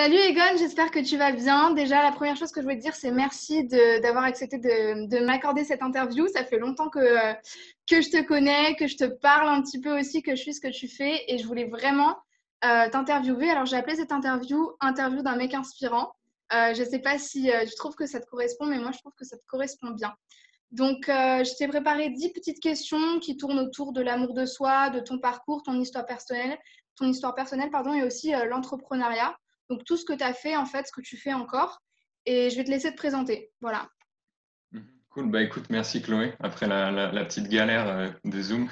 Salut Egon, j'espère que tu vas bien. Déjà, la première chose que je voulais te dire, c'est merci d'avoir accepté de m'accorder cette interview. Ça fait longtemps que je te connais, que je te parle un petit peu aussi, que je suis ce que tu fais et je voulais vraiment t'interviewer. Alors, j'ai appelé cette interview d'un mec inspirant. Je ne sais pas si tu trouves que ça te correspond, mais moi, je trouve que ça te correspond bien. Donc, je t'ai préparé 10 petites questions qui tournent autour de l'amour de soi, de ton parcours, ton histoire personnelle, pardon, et aussi l'entrepreneuriat. Donc, tout ce que tu as fait, en fait, ce que tu fais encore. Et je vais te laisser te présenter. Voilà. Mhm. Cool, bah écoute, merci Chloé, après la petite galère de Zoom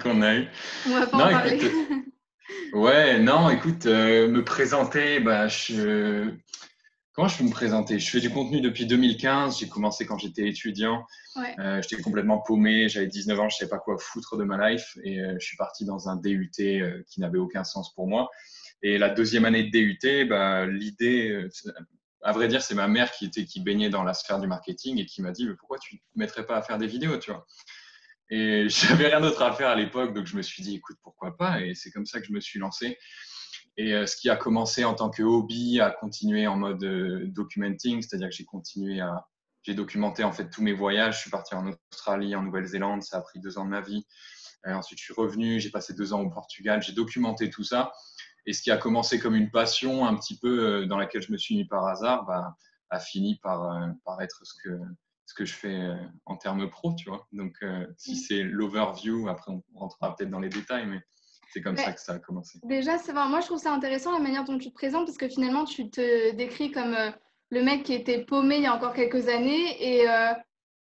qu'on a eue. On va pas Non, en parler. écoute, ouais, non, écoute, me présenter, comment je peux me présenter? Je fais du contenu depuis 2015, j'ai commencé quand j'étais étudiant, Ouais. j'étais complètement paumé, j'avais 19 ans, je savais pas quoi foutre de ma life et je suis parti dans un DUT qui n'avait aucun sens pour moi. Et la deuxième année de DUT, bah, l'idée, à vrai dire, c'est ma mère qui baignait dans la sphère du marketing et qui m'a dit, mais pourquoi tu ne te mettrais pas à faire des vidéos, tu vois? Et j'avais rien d'autre à faire à l'époque, donc je me suis dit, écoute, pourquoi pas? Et c'est comme ça que je me suis lancé. Et ce qui a commencé en tant que hobby a continué en mode documenting, c'est-à-dire que j'ai documenté en fait tous mes voyages. Je suis parti en Australie, en Nouvelle-Zélande, ça a pris 2 ans de ma vie. Ensuite, je suis revenu, j'ai passé 2 ans au Portugal, j'ai documenté tout ça. Et ce qui a commencé comme une passion un petit peu dans laquelle je me suis mis par hasard, bah, a fini par être ce que je fais en termes pro, tu vois. Donc, si c'est l'overview, après on rentrera peut-être dans les détails, mais c'est comme ça Mais que ça a commencé. déjà, moi, je trouve ça intéressant la manière dont tu te présentes parce que finalement, tu te décris comme le mec qui était paumé il y a encore quelques années.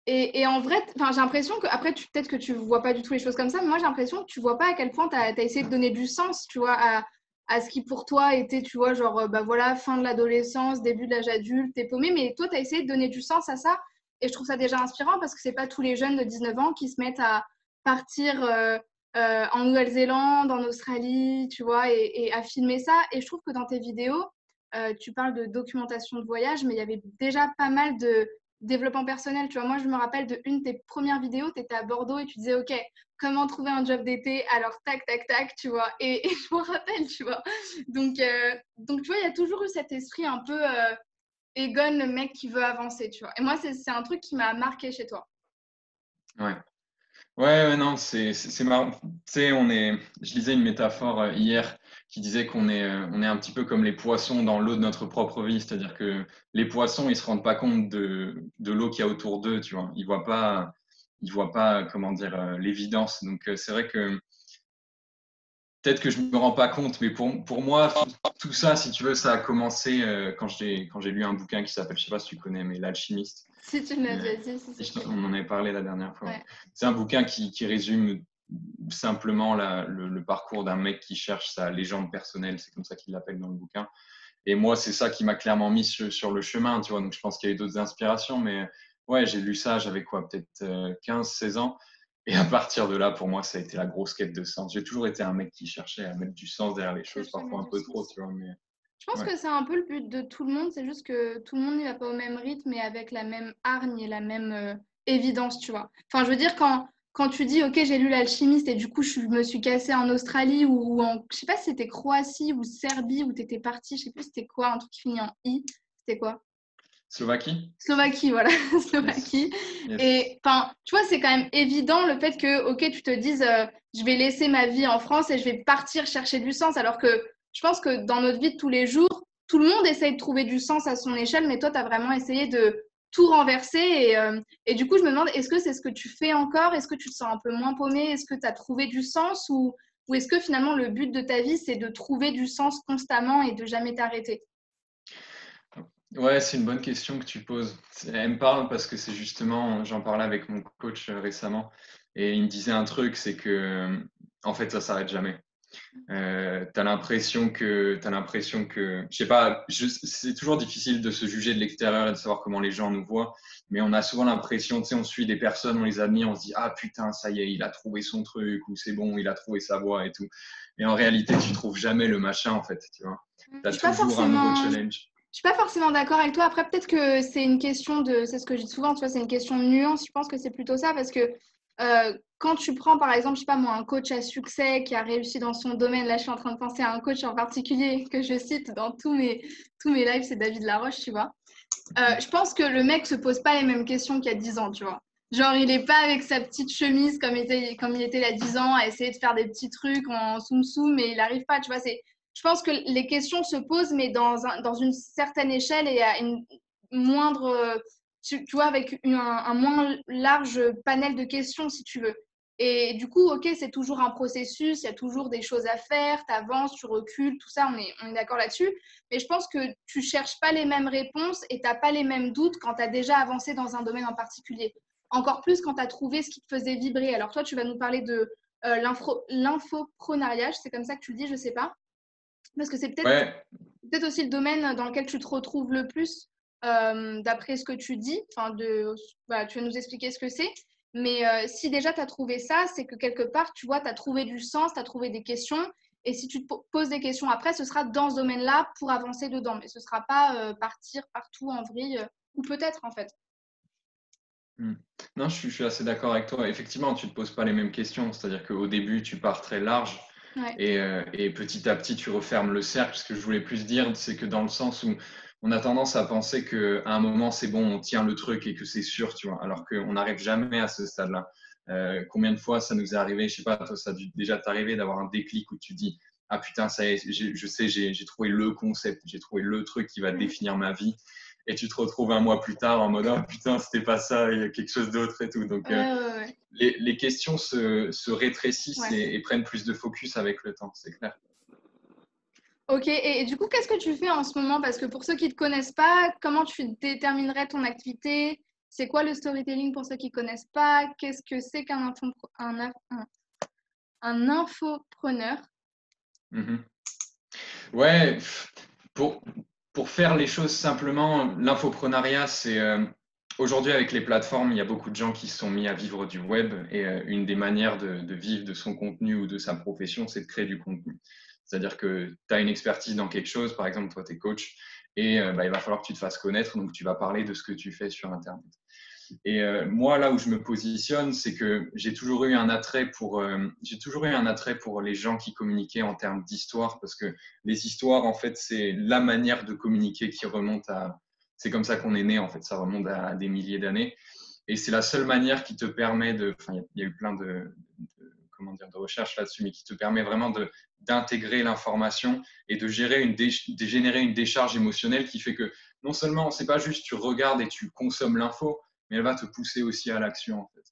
Et en vrai, j'ai l'impression que, après, peut-être que tu vois pas du tout les choses comme ça, mais moi, j'ai l'impression que tu vois pas à quel point tu as essayé de donner du sens, tu vois, à ce qui pour toi était, tu vois, genre, bah voilà, fin de l'adolescence, début de l'âge adulte, t'es paumé, mais toi, tu as essayé de donner du sens à ça. Et je trouve ça déjà inspirant parce que c'est pas tous les jeunes de 19 ans qui se mettent à partir en Nouvelle-Zélande, en Australie, tu vois, et à filmer ça. Et je trouve que dans tes vidéos, tu parles de documentation de voyage, mais il y avait déjà pas mal de développement personnel. Tu vois, moi, je me rappelle de une de tes premières vidéos, tu étais à Bordeaux et tu disais, OK, comment trouver un job d'été? Alors, tac, tac, tac, tu vois. Et je me rappelle, tu vois. Donc, tu vois, il y a toujours eu cet esprit un peu Egon, le mec qui veut avancer, tu vois. Et moi, c'est un truc qui m'a marqué chez toi. Ouais. Ouais, non, c'est marrant. Tu sais, je lisais une métaphore hier qui disait on est un petit peu comme les poissons dans l'eau de notre propre vie. C'est-à-dire que les poissons, ils se rendent pas compte de l'eau qu'il y a autour d'eux, tu vois. Ils voient pas, comment dire, l'évidence. Donc, c'est vrai que peut-être que je me rends pas compte, mais pour moi, tout ça, si tu veux, ça a commencé quand j'ai lu un bouquin qui s'appelle, je sais pas si tu connais, mais L'Alchimiste. Si tu me l'as Euh, déjà dit, si, si, je connais. on en avait parlé la dernière fois. Ouais. C'est un bouquin qui résume simplement le parcours d'un mec qui cherche sa légende personnelle, c'est comme ça qu'il l'appelle dans le bouquin. Et moi, c'est ça qui m'a clairement mis sur le chemin, tu vois. Donc, je pense qu'il y a eu d'autres inspirations, mais ouais, j'ai lu ça, j'avais quoi, peut-être 15, 16 ans. Et à partir de là, pour moi, ça a été la grosse quête de sens. J'ai toujours été un mec qui cherchait à mettre du sens derrière les choses, Chercher à parfois mettre un du peu trop, sens. tu vois. Mais Je pense ouais. que c'est un peu le but de tout le monde, c'est juste que tout le monde n'y va pas au même rythme et avec la même hargne et la même évidence, tu vois. Enfin, je veux dire, quand tu dis, OK, j'ai lu L'Alchimiste et du coup, je me suis cassée en Australie ou en, je sais pas si c'était Croatie ou Serbie où t'étais partie, je sais plus c'était quoi, un truc qui finit en I, c'était quoi? Slovaquie? Slovaquie, voilà, Yes. Slovaquie. Yes. Et enfin, tu vois, c'est quand même évident le fait que, OK, tu te dises, je vais laisser ma vie en France et je vais partir chercher du sens. Alors que je pense que dans notre vie de tous les jours, tout le monde essaye de trouver du sens à son échelle, mais toi, tu as vraiment essayé de tout renverser. Et du coup, je me demande, est-ce que c'est ce que tu fais encore? Est-ce que tu te sens un peu moins paumé? Est-ce que tu as trouvé du sens? Ou est-ce que finalement, le but de ta vie, c'est de trouver du sens constamment et de jamais t'arrêter? Ouais, c'est une bonne question que tu poses. Elle me parle parce que c'est justement, j'en parlais avec mon coach récemment et il me disait un truc, c'est que en fait ça s'arrête jamais. T'as l'impression que, je sais pas, c'est toujours difficile de se juger de l'extérieur et de savoir comment les gens nous voient, mais on a souvent l'impression, tu sais, on suit des personnes, on les admire, on se dit ah putain ça y est, il a trouvé son truc ou c'est bon, il a trouvé sa voie et tout. Et en réalité, tu trouves jamais le machin en fait, tu vois. Je T'as suis pas toujours un nouveau forcément. challenge. Je suis pas forcément d'accord avec toi. Après, peut-être que c'est une question de, c'est ce que je dis souvent, tu vois, c'est une question de nuance. Je pense que c'est plutôt ça parce que Quand tu prends, par exemple, je sais pas moi, un coach à succès qui a réussi dans son domaine, là, je suis en train de penser à un coach en particulier que je cite dans tous mes lives, c'est David Laroche, tu vois. Je pense que le mec se pose pas les mêmes questions qu'il y a 10 ans, tu vois. Genre, il est pas avec sa petite chemise comme il était il y a 10 ans à essayer de faire des petits trucs en soum-soum, mais il n'arrive pas, tu vois. Je pense que les questions se posent, mais dans une certaine échelle et à une moindre, tu vois, avec un moins large panel de questions, si tu veux. Et du coup, ok, c'est toujours un processus, il y a toujours des choses à faire, tu avances, tu recules, tout ça, on est d'accord là-dessus. Mais je pense que tu cherches pas les mêmes réponses et tu n'as pas les mêmes doutes quand tu as déjà avancé dans un domaine en particulier. Encore plus quand tu as trouvé ce qui te faisait vibrer. Alors toi, tu vas nous parler de l'infoprenariat, c'est comme ça que tu le dis, je sais pas. Parce que c'est Ouais, peut-être aussi le domaine dans lequel tu te retrouves le plus, d'après ce que tu dis. Enfin, tu vas nous expliquer ce que c'est. Mais si déjà tu as trouvé ça, c'est que quelque part, tu vois, tu as trouvé du sens, tu as trouvé des questions. Et si tu te poses des questions après, ce sera dans ce domaine-là pour avancer dedans. Mais ce ne sera pas partir partout en vrille, ou peut-être en fait. Hmm. Non, je suis assez d'accord avec toi. Effectivement, tu ne te poses pas les mêmes questions. C'est-à-dire qu'au début, tu pars très large Ouais. et petit à petit, tu refermes le cercle. Ce que je voulais plus dire, c'est que dans le sens où on a tendance à penser qu'à un moment, c'est bon, on tient le truc et que c'est sûr, tu vois, alors qu'on n'arrive jamais à ce stade-là. Combien de fois ça nous est arrivé, je sais pas, toi, ça a dû déjà t'arriver d'avoir un déclic où tu dis, ah putain, ça y est, je sais, j'ai trouvé le concept, j'ai trouvé le truc qui va définir ma vie et tu te retrouves un mois plus tard en mode oh putain c'était pas ça, il y a quelque chose d'autre et tout. Donc Ouais. les questions se rétrécissent Ouais. et prennent plus de focus avec le temps, c'est clair. Ok, et du coup, qu'est-ce que tu fais en ce moment? Parce que pour ceux qui ne te connaissent pas, comment tu déterminerais ton activité? C'est quoi le storytelling pour ceux qui ne connaissent pas? Qu'est-ce que c'est un infopreneur? Mhm. Ouais, pour, pour faire les choses simplement, l'infoprenariat, c'est aujourd'hui avec les plateformes, il y a beaucoup de gens qui se sont mis à vivre du web et une des manières de vivre de son contenu ou de sa profession, c'est de créer du contenu. C'est-à-dire que tu as une expertise dans quelque chose, par exemple, toi, tu es coach, et bah, il va falloir que tu te fasses connaître, donc tu vas parler de ce que tu fais sur Internet. Et moi, là où je me positionne, c'est que j'ai toujours eu un attrait pour les gens qui communiquaient en termes d'histoire, parce que les histoires, en fait, c'est la manière de communiquer qui remonte à, c'est comme ça qu'on est né, en fait, ça remonte à des milliers d'années, et c'est la seule manière qui te permet de, enfin, il y a eu plein comment dire, de recherches là-dessus, mais qui te permet vraiment d'intégrer l'information et de générer une décharge émotionnelle qui fait que non seulement c'est pas juste tu regardes et tu consommes l'info, mais elle va te pousser aussi à l'action, en fait.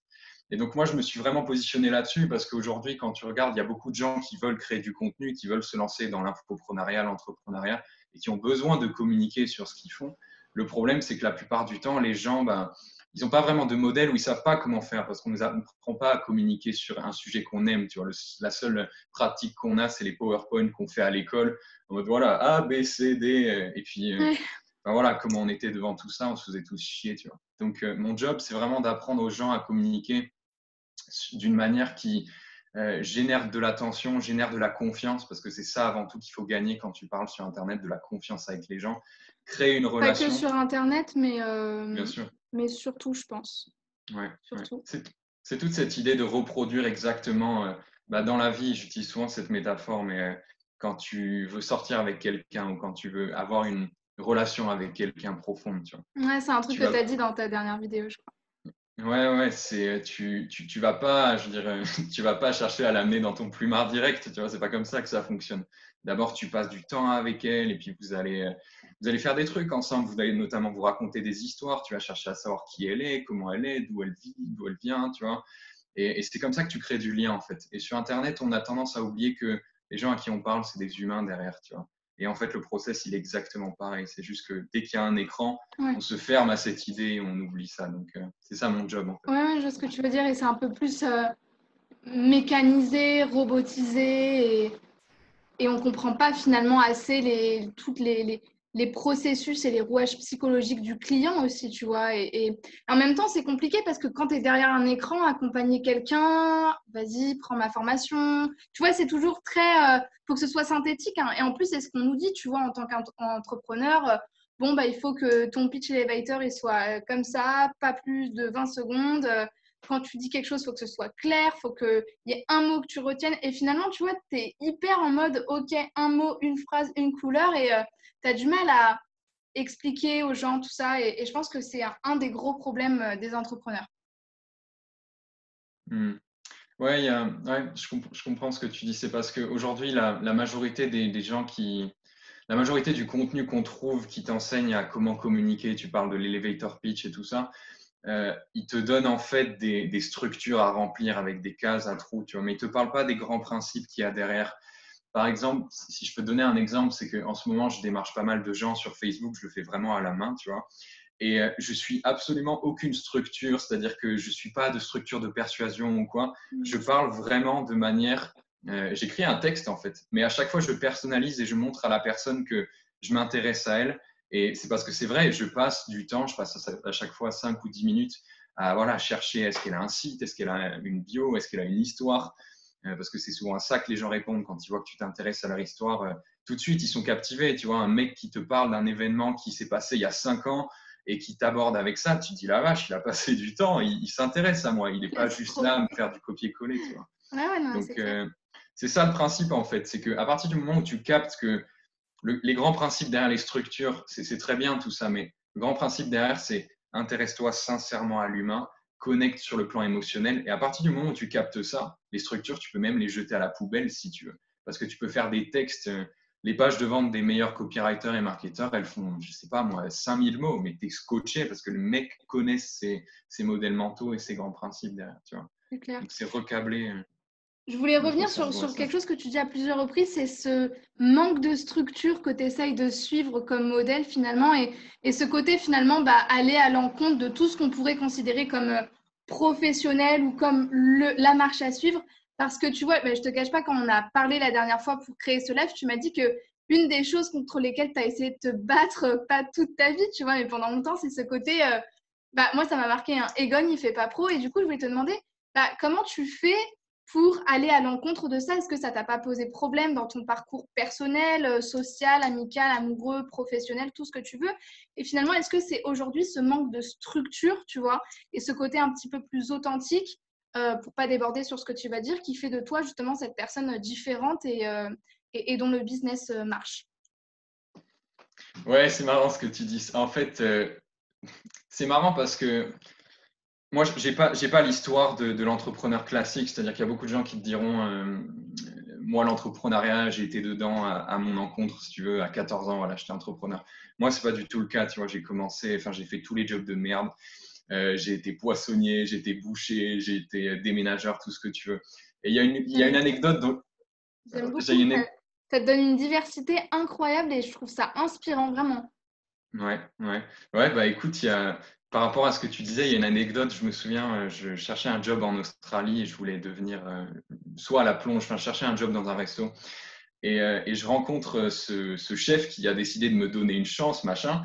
Et donc moi, je me suis vraiment positionné là-dessus parce qu'aujourd'hui, quand tu regardes, il y a beaucoup de gens qui veulent créer du contenu, qui veulent se lancer dans l'infoprenariat, l'entrepreneuriat et qui ont besoin de communiquer sur ce qu'ils font. Le problème, c'est que la plupart du temps, les gens, ben, ils n'ont pas vraiment de modèle ou ils ne savent pas comment faire parce qu'on ne nous apprend pas à communiquer sur un sujet qu'on aime. Tu vois, la seule pratique qu'on a, c'est les PowerPoint qu'on fait à l'école en mode voilà, A, B, C, D. Et puis, Ouais. ben voilà, comment on était devant tout ça, on se faisait tous chier. Tu vois. Donc, mon job, c'est vraiment d'apprendre aux gens à communiquer d'une manière qui génère de l'attention, génère de la confiance, parce que c'est ça avant tout qu'il faut gagner quand tu parles sur Internet, de la confiance avec les gens. Créer une Pas que relation, sur Internet, bien sûr. mais surtout, je pense. Ouais, ouais. Surtout. C'est toute cette idée de reproduire exactement. Bah, dans la vie, j'utilise souvent cette métaphore, mais quand tu veux sortir avec quelqu'un ou quand tu veux avoir une relation avec quelqu'un profonde, tu vois, Ouais, c'est un truc tu que tu vas, as dit dans ta dernière vidéo, je crois. ouais, ouais, c'est tu vas pas, je dirais, tu vas pas chercher à l'amener dans ton plumard direct, tu vois, c'est pas comme ça que ça fonctionne. D'abord, tu passes du temps avec elle et puis vous allez faire des trucs ensemble. Vous allez notamment vous raconter des histoires. Tu vas chercher à savoir qui elle est, comment elle est, d'où elle vit, d'où elle vient, tu vois. Et c'est comme ça que tu crées du lien en fait. Et sur Internet, on a tendance à oublier que les gens à qui on parle, c'est des humains derrière, tu vois. Et en fait, le process, il est exactement pareil. C'est juste que dès qu'il y a un écran, Ouais. on se ferme à cette idée et on oublie ça. Donc, c'est ça mon job en fait. Ouais, je vois ce que tu veux dire et c'est un peu plus mécanisé, robotisé et on comprend pas finalement assez toutes les processus et les rouages psychologiques du client aussi, tu vois. Et en même temps, c'est compliqué parce que quand tu es derrière un écran, accompagner quelqu'un, vas-y, prends ma formation. Tu vois, c'est toujours très... faut que ce soit synthétique, hein. Et en plus, c'est ce qu'on nous dit, tu vois, en tant qu'entrepreneur. Bon, bah, il faut que ton pitch elevator il soit comme ça, pas plus de 20 secondes. quand tu dis quelque chose, il faut que ce soit clair, il faut qu'il y ait un mot que tu retiennes. Et finalement, tu vois, tu es hyper en mode, OK, un mot, une phrase, une couleur, et tu as du mal à expliquer aux gens tout ça. Et je pense que c'est un des gros problèmes des entrepreneurs. Hmm. Ouais, ouais, je comprends ce que tu dis. C'est parce qu'aujourd'hui, la majorité des gens la majorité du contenu qu'on trouve qui t'enseigne à comment communiquer, tu parles de l'elevator pitch et tout ça, il te donne en fait des structures à remplir avec des cases, un trou, tu vois, mais il te parle pas des grands principes qu'il y a derrière. Par exemple, si je peux te donner un exemple, c'est qu'en ce moment, je démarche pas mal de gens sur Facebook, je le fais vraiment à la main, tu vois. Et je suis absolument aucune structure, c'est-à-dire que je suis pas de structure de persuasion ou quoi. Je parle vraiment de manière. J'écris un texte en fait, mais à chaque fois je personnalise et je montre à la personne que je m'intéresse à elle. Et c'est parce que c'est vrai, je passe du temps, je passe à chaque fois 5 ou 10 minutes à voilà, chercher est-ce qu'elle a un site, est-ce qu'elle a une bio, est-ce qu'elle a une histoire. Parce que c'est souvent ça que les gens répondent quand ils voient que tu t'intéresses à leur histoire. Tout de suite, ils sont captivés. Tu vois, un mec qui te parle d'un événement qui s'est passé il y a 5 ans et qui t'aborde avec ça, tu te dis la vache, il a passé du temps, il s'intéresse à moi, il n'est pas juste là à me faire du copier-coller, tu vois. Ouais, non, Donc, c'est ça le principe en fait, c'est qu'à partir du moment où tu captes que les grands principes derrière les structures, c'est très bien tout ça, mais le grand principe derrière, c'est intéresse-toi sincèrement à l'humain, connecte sur le plan émotionnel, et à partir du moment où tu captes ça, les structures, tu peux même les jeter à la poubelle si tu veux, parce que tu peux faire des textes. Les pages de vente des meilleurs copywriters et marketeurs, elles font, je sais pas moi, 5000 mots, mais tu es scotché parce que le mec connaît ses modèles mentaux et ses grands principes derrière, tu vois. c'est clair. Donc c'est recablé. Je voulais Il faut revenir que ça se voit sur ça. quelque chose que tu dis à plusieurs reprises, c'est ce manque de structure que tu essayes de suivre comme modèle finalement et ce côté finalement aller à l'encontre de tout ce qu'on pourrait considérer comme professionnel ou comme la marche à suivre. Parce que tu vois, je te cache pas, quand on a parlé la dernière fois pour créer ce live, tu m'as dit que une des choses contre lesquelles tu as essayé de te battre, pas toute ta vie, tu vois, mais pendant longtemps, c'est ce côté, moi ça m'a marqué, hein, Egon, il fait pas pro. Et du coup, je voulais te demander, comment tu fais pour aller à l'encontre de ça? Est-ce que ça t'a pas posé problème dans ton parcours personnel, social, amical, amoureux, professionnel, tout ce que tu veux? Et finalement, est-ce que c'est aujourd'hui ce manque de structure, tu vois, et ce côté un petit peu plus authentique, pour pas déborder sur ce que tu vas dire, qui fait de toi justement cette personne différente et dont le business marche? Ouais, c'est marrant ce que tu dis. En fait, c'est marrant parce que moi, j'ai pas l'histoire de l'entrepreneur classique, c'est-à-dire qu'il y a beaucoup de gens qui te diront, moi, l'entrepreneuriat, j'ai été dedans à mon encontre, si tu veux, à 14 ans, voilà, j'étais entrepreneur. Moi, c'est pas du tout le cas, tu vois, j'ai fait tous les jobs de merde. J'ai été poissonnier, j'ai été boucher, j'ai été déménageur, tout ce que tu veux. Et il y a une anecdote dont, J'aime j'ai beaucoup. une, Ça te donne une diversité incroyable et je trouve ça inspirant, vraiment. Ouais, ouais. Ouais, bah écoute, par rapport à ce que tu disais, il y a une anecdote. Je me souviens, je cherchais un job en Australie et je voulais devenir soit à la plonge, enfin, je cherchais un job dans un resto. Et je rencontre ce chef qui a décidé de me donner une chance, machin.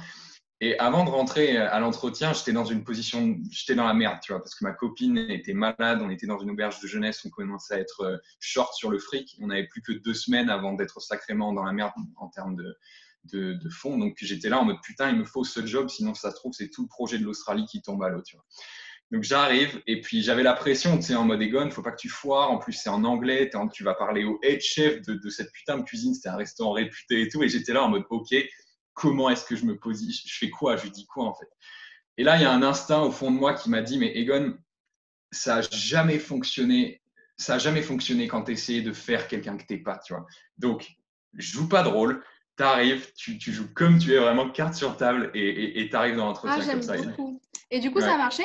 Et avant de rentrer à l'entretien, j'étais dans une position, j'étais dans la merde, tu vois, parce que ma copine était malade, on était dans une auberge de jeunesse, on commençait à être short sur le fric. On n'avait plus que 2 semaines avant d'être sacrément dans la merde en termes de fonds. Donc j'étais là en mode putain, il me faut ce job, sinon ça se trouve, c'est tout le projet de l'Australie qui tombe à l'eau, tu vois. Donc j'arrive et puis j'avais la pression, tu sais, en mode Egon, faut pas que tu foires. En plus, c'est en anglais, tu vas parler au head chef de cette putain de cuisine. C'était un restaurant réputé et tout. Et j'étais là en mode ok, comment est-ce que je me positionne? Je fais quoi? Je lui dis quoi en fait? Et là, il y a un instinct au fond de moi qui m'a dit mais Egon, ça a jamais fonctionné. Ça a jamais fonctionné quand tu essayais de faire quelqu'un que t'es pas, tu vois. Donc, je joue pas de rôle. T'arrives, tu joues comme tu es, vraiment carte sur table et t'arrives dans Ah, l'entretien comme j'aime ça. beaucoup. Et du coup, ça a Ouais. marché?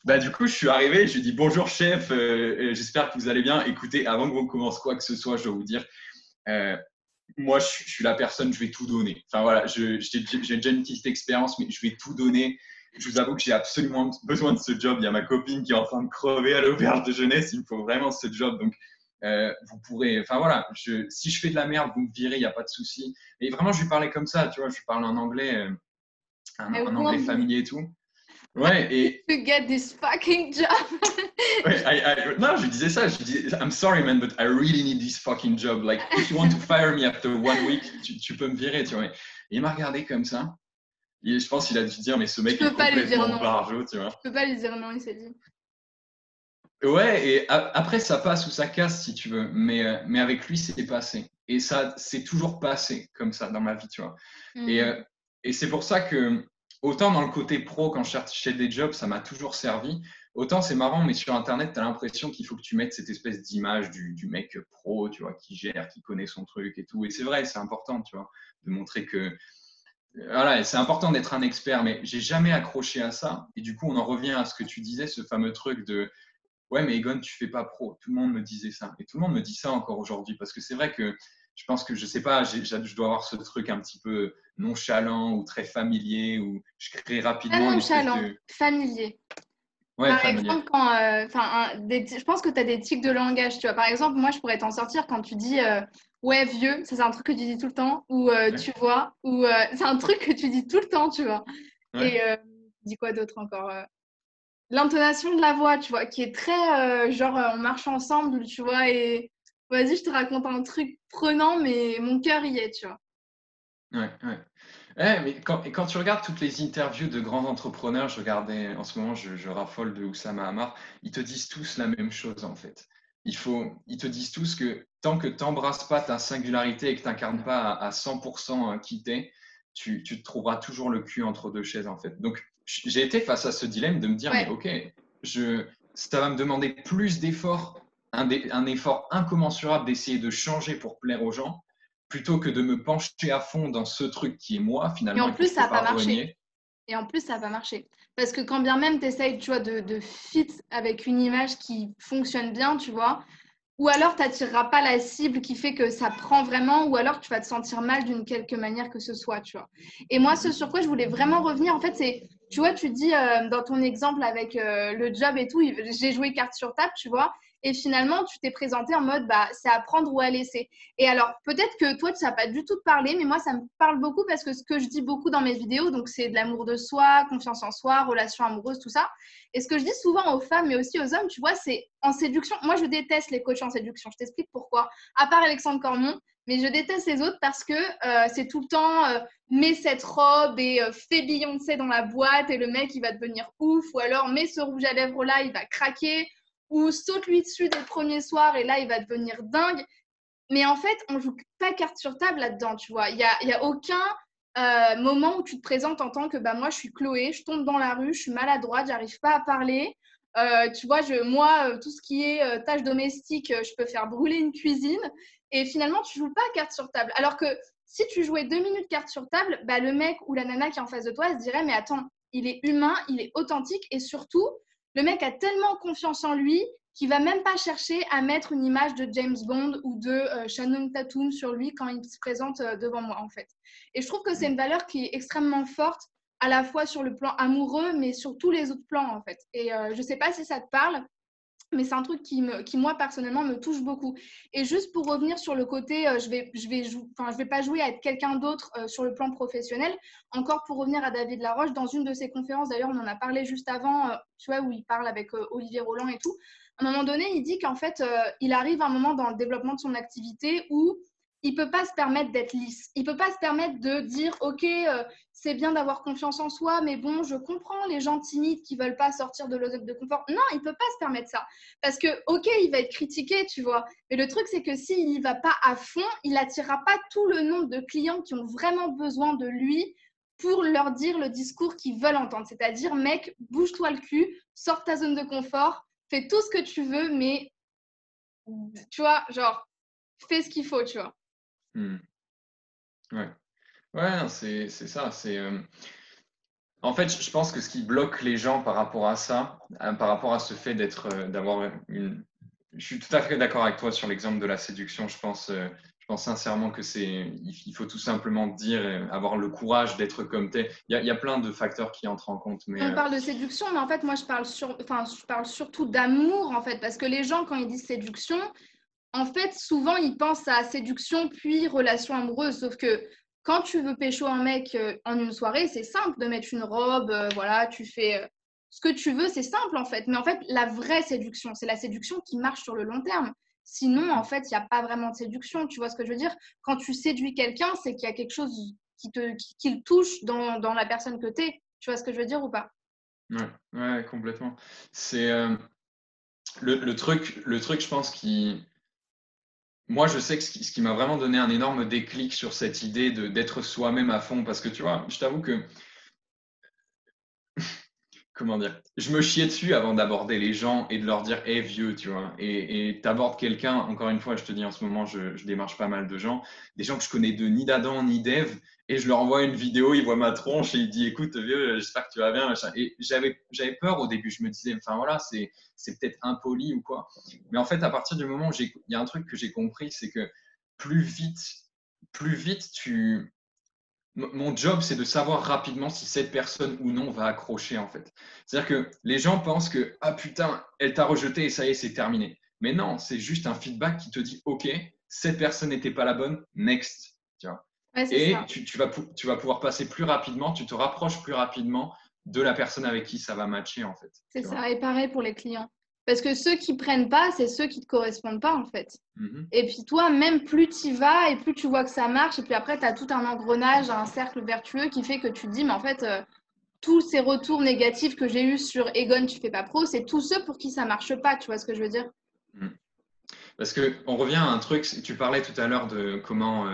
Bah, du coup, je suis arrivé, je lui ai dit bonjour chef, j'espère que vous allez bien. Écoutez, avant que vous commence quoi que ce soit, je dois vous dire, euh, moi, je suis la personne, je vais tout donner. Enfin voilà, j'ai déjà une petite expérience, mais je vais tout donner. Je vous avoue que j'ai absolument besoin de ce job. Il y a ma copine qui est en train de crever à l'auberge de jeunesse. Il me faut vraiment ce job. Donc, vous pourrez. Enfin voilà, si je fais de la merde, vous me virez, il n'y a pas de souci. Et vraiment, je lui parlais comme ça. Tu vois, je lui parle en anglais, I un anglais want familier et tout. Ouais, et to get this fucking job. ouais, non, je lui disais ça. Je lui disais, I'm sorry, man, but I really need this fucking job. Like, if you want to fire me after 1 week, tu peux me virer, tu vois. Et il m'a regardé comme ça. Et je pense qu'il a dû se dire, mais ce Je mec est peux pas lui dire complètement non. barjot, tu Je vois. peux pas lui dire non, il s'est dit. Ouais, et après, ça passe ou ça casse si tu veux, mais avec lui, c'est passé. Et ça, c'est toujours passé comme ça dans ma vie, tu vois. Et, Hmm. euh, et c'est pour ça que, autant dans le côté pro, quand je cherchais des jobs, ça m'a toujours servi. Autant c'est marrant, mais sur Internet, tu as l'impression qu'il faut que tu mettes cette espèce d'image du mec pro, tu vois, qui gère, qui connaît son truc et tout. Et c'est vrai, c'est important, tu vois, de montrer que voilà, c'est important d'être un expert, mais j'ai jamais accroché à ça. Et du coup, on en revient à ce que tu disais, ce fameux truc de ouais, mais Egon, tu fais pas pro. Tout le monde me disait ça. Et tout le monde me dit ça encore aujourd'hui. Parce que c'est vrai que je pense que, je sais pas, je dois avoir ce truc un petit peu nonchalant ou très familier où je crée Pas rapidement une espèce nonchalant, de. familier. Ouais, Par familier. exemple, quand, je pense que tu as des tics de langage, tu vois. Par exemple, moi, je pourrais t'en sortir quand tu dis ouais, vieux, ça c'est un truc que tu dis tout le temps, ou Ouais. tu vois, ou c'est un truc que tu dis tout le temps, tu vois. Ouais. Et dis quoi d'autre encore l'intonation de la voix, tu vois, qui est très on marche ensemble, tu vois, et vas-y, je te raconte un truc prenant, mais mon cœur y est, tu vois. Ouais, ouais. Ouais, mais quand tu regardes toutes les interviews de grands entrepreneurs, je regardais en ce moment, je raffole de Oussama Hamar, ils te disent tous la même chose en fait. Ils te disent tous que tant que tu n'embrasses pas ta singularité et que tu n'incarnes pas à 100% qui t'es, tu te trouveras toujours le cul entre deux chaises en fait. Donc j'ai été face à ce dilemme de me dire, mais Ouais. ok, ça va me demander plus d'efforts, un effort incommensurable d'essayer de changer pour plaire aux gens plutôt que de me pencher à fond dans ce truc qui est moi Et finalement en et que plus, je ça n'a peux pas pas marché. renier. Et en plus, ça n'a pas marché. Parce que quand bien même tu essayes, tu vois, de fit avec une image qui fonctionne bien, tu vois, ou alors tu n'attireras pas la cible qui fait que ça prend vraiment, ou alors tu vas te sentir mal d'une quelque manière que ce soit, tu vois. Et moi, ce sur quoi je voulais vraiment revenir, en fait, c'est, tu vois, tu dis dans ton exemple avec le job et tout, j'ai joué carte sur table, tu vois, et finalement, tu t'es présenté en mode, bah, c'est à prendre ou à laisser. Et alors, peut-être que toi, ça n'a pas du tout te parler, mais moi, ça me parle beaucoup parce que ce que je dis beaucoup dans mes vidéos, donc c'est de l'amour de soi, confiance en soi, relation amoureuse, tout ça. Et ce que je dis souvent aux femmes, mais aussi aux hommes, tu vois, c'est en séduction. Moi, je déteste les coachs en séduction. Je t'explique pourquoi. À part Alexandre Cormon, mais je déteste les autres parce que c'est tout le temps mets cette robe et fais Beyoncé dans la boîte et le mec, il va devenir ouf. Ou alors mets ce rouge à lèvres là, il va craquer. Ou saute-lui dessus dès le premier soir et là, il va devenir dingue. Mais en fait, on joue pas carte sur table là-dedans, tu vois. Il y a aucun moment où tu te présentes en tant que bah, moi, je suis Chloé, je tombe dans la rue, je suis maladroite, j'arrive pas à parler. Tu vois, moi, tout ce qui est tâches domestiques, je peux faire brûler une cuisine. Et finalement, tu joues pas carte sur table. Alors que si tu jouais 2 minutes carte sur table, bah, le mec ou la nana qui est en face de toi, elle se dirait, mais attends, il est humain, il est authentique. Et surtout, le mec a tellement confiance en lui qui va même pas chercher à mettre une image de James Bond ou de Channing Tatum sur lui quand il se présente devant moi en fait. Et je trouve que c'est une valeur qui est extrêmement forte à la fois sur le plan amoureux mais sur tous les autres plans en fait. Et je sais pas si ça te parle, mais c'est un truc qui, moi, personnellement, me touche beaucoup. Et juste pour revenir sur le côté, je vais pas jouer à être quelqu'un d'autre sur le plan professionnel. Encore pour revenir à David Laroche, dans une de ses conférences, d'ailleurs, on en a parlé juste avant, tu vois, où il parle avec Olivier Roland et tout. À un moment donné, il dit qu'en fait, il arrive un moment dans le développement de son activité où il peut pas se permettre d'être lisse. Il peut pas se permettre de dire, OK, c'est bien d'avoir confiance en soi, mais bon, je comprends les gens timides qui veulent pas sortir de leur zone de confort. Non, il peut pas se permettre ça. Parce que, OK, il va être critiqué, tu vois. Mais le truc, c'est que s'il n'y va pas à fond, il n'attirera pas tout le nombre de clients qui ont vraiment besoin de lui pour leur dire le discours qu'ils veulent entendre. C'est-à-dire, mec, bouge-toi le cul, sors de ta zone de confort, fais tout ce que tu veux, mais, tu vois, genre, fais ce qu'il faut, tu vois. Hmm. Ouais, ouais, non, c'est ça. En fait, je pense que ce qui bloque les gens par rapport à ça, par rapport à ce fait d'avoir une. Je suis tout à fait d'accord avec toi sur l'exemple de la séduction. Je pense sincèrement que il faut tout simplement dire, avoir le courage d'être comme t'es. Il y a plein de facteurs qui entrent en compte, mais On parle de séduction, mais en fait, moi, je parle surtout d'amour, en fait, parce que les gens, quand ils disent séduction, en fait, souvent, ils pensent à séduction puis relation amoureuse. Sauf que quand tu veux pécho un mec en une soirée, c'est simple de mettre une robe, voilà, tu fais ce que tu veux, c'est simple en fait. Mais en fait, la vraie séduction, c'est la séduction qui marche sur le long terme. Sinon, en fait, il n'y a pas vraiment de séduction. Tu vois ce que je veux dire? Quand tu séduis quelqu'un, c'est qu'il y a quelque chose qui le touche dans la personne que tu es. Tu vois ce que je veux dire ou pas? ouais, ouais, complètement. C'est le truc, je pense, moi, je sais que ce qui m'a vraiment donné un énorme déclic sur cette idée d'être soi-même à fond, parce que tu vois, je t'avoue que comment dire, je me chiais dessus avant d'aborder les gens et de leur dire, hé vieux, tu vois. Et t'abordes quelqu'un, encore une fois, je te dis en ce moment, je démarche pas mal de gens, des gens que je connais de ni d'Adam ni d'Ève, et je leur envoie une vidéo, ils voient ma tronche et ils disent, écoute, vieux, j'espère que tu vas bien, machin. Et j'avais peur au début, je me disais, enfin voilà, c'est peut-être impoli ou quoi. Mais en fait, à partir du moment où il y a un truc que j'ai compris, c'est que plus vite, plus vite mon job, c'est de savoir rapidement si cette personne ou non va accrocher, en fait. C'est-à-dire que les gens pensent que, ah putain, elle t'a rejeté et ça y est, c'est terminé. Mais non, c'est juste un feedback qui te dit, OK, cette personne n'était pas la bonne, next. Tu vois. Ouais, c'est Et ça. tu vas pouvoir passer plus rapidement, tu te rapproches plus rapidement de la personne avec qui ça va matcher, en fait. C'est Tu vois. ça. Et pareil pour les clients. Parce que ceux qui prennent pas, c'est ceux qui te correspondent pas, en fait. Mhm. Et puis toi, même plus tu y vas et plus tu vois que ça marche. Et puis après, tu as tout un engrenage, un cercle vertueux qui fait que tu te dis, mais en fait, tous ces retours négatifs que j'ai eus sur Egon, tu fais pas pro, c'est tous ceux pour qui ça marche pas. Tu vois ce que je veux dire? Mhm. Parce qu'on revient à un truc, tu parlais tout à l'heure de comment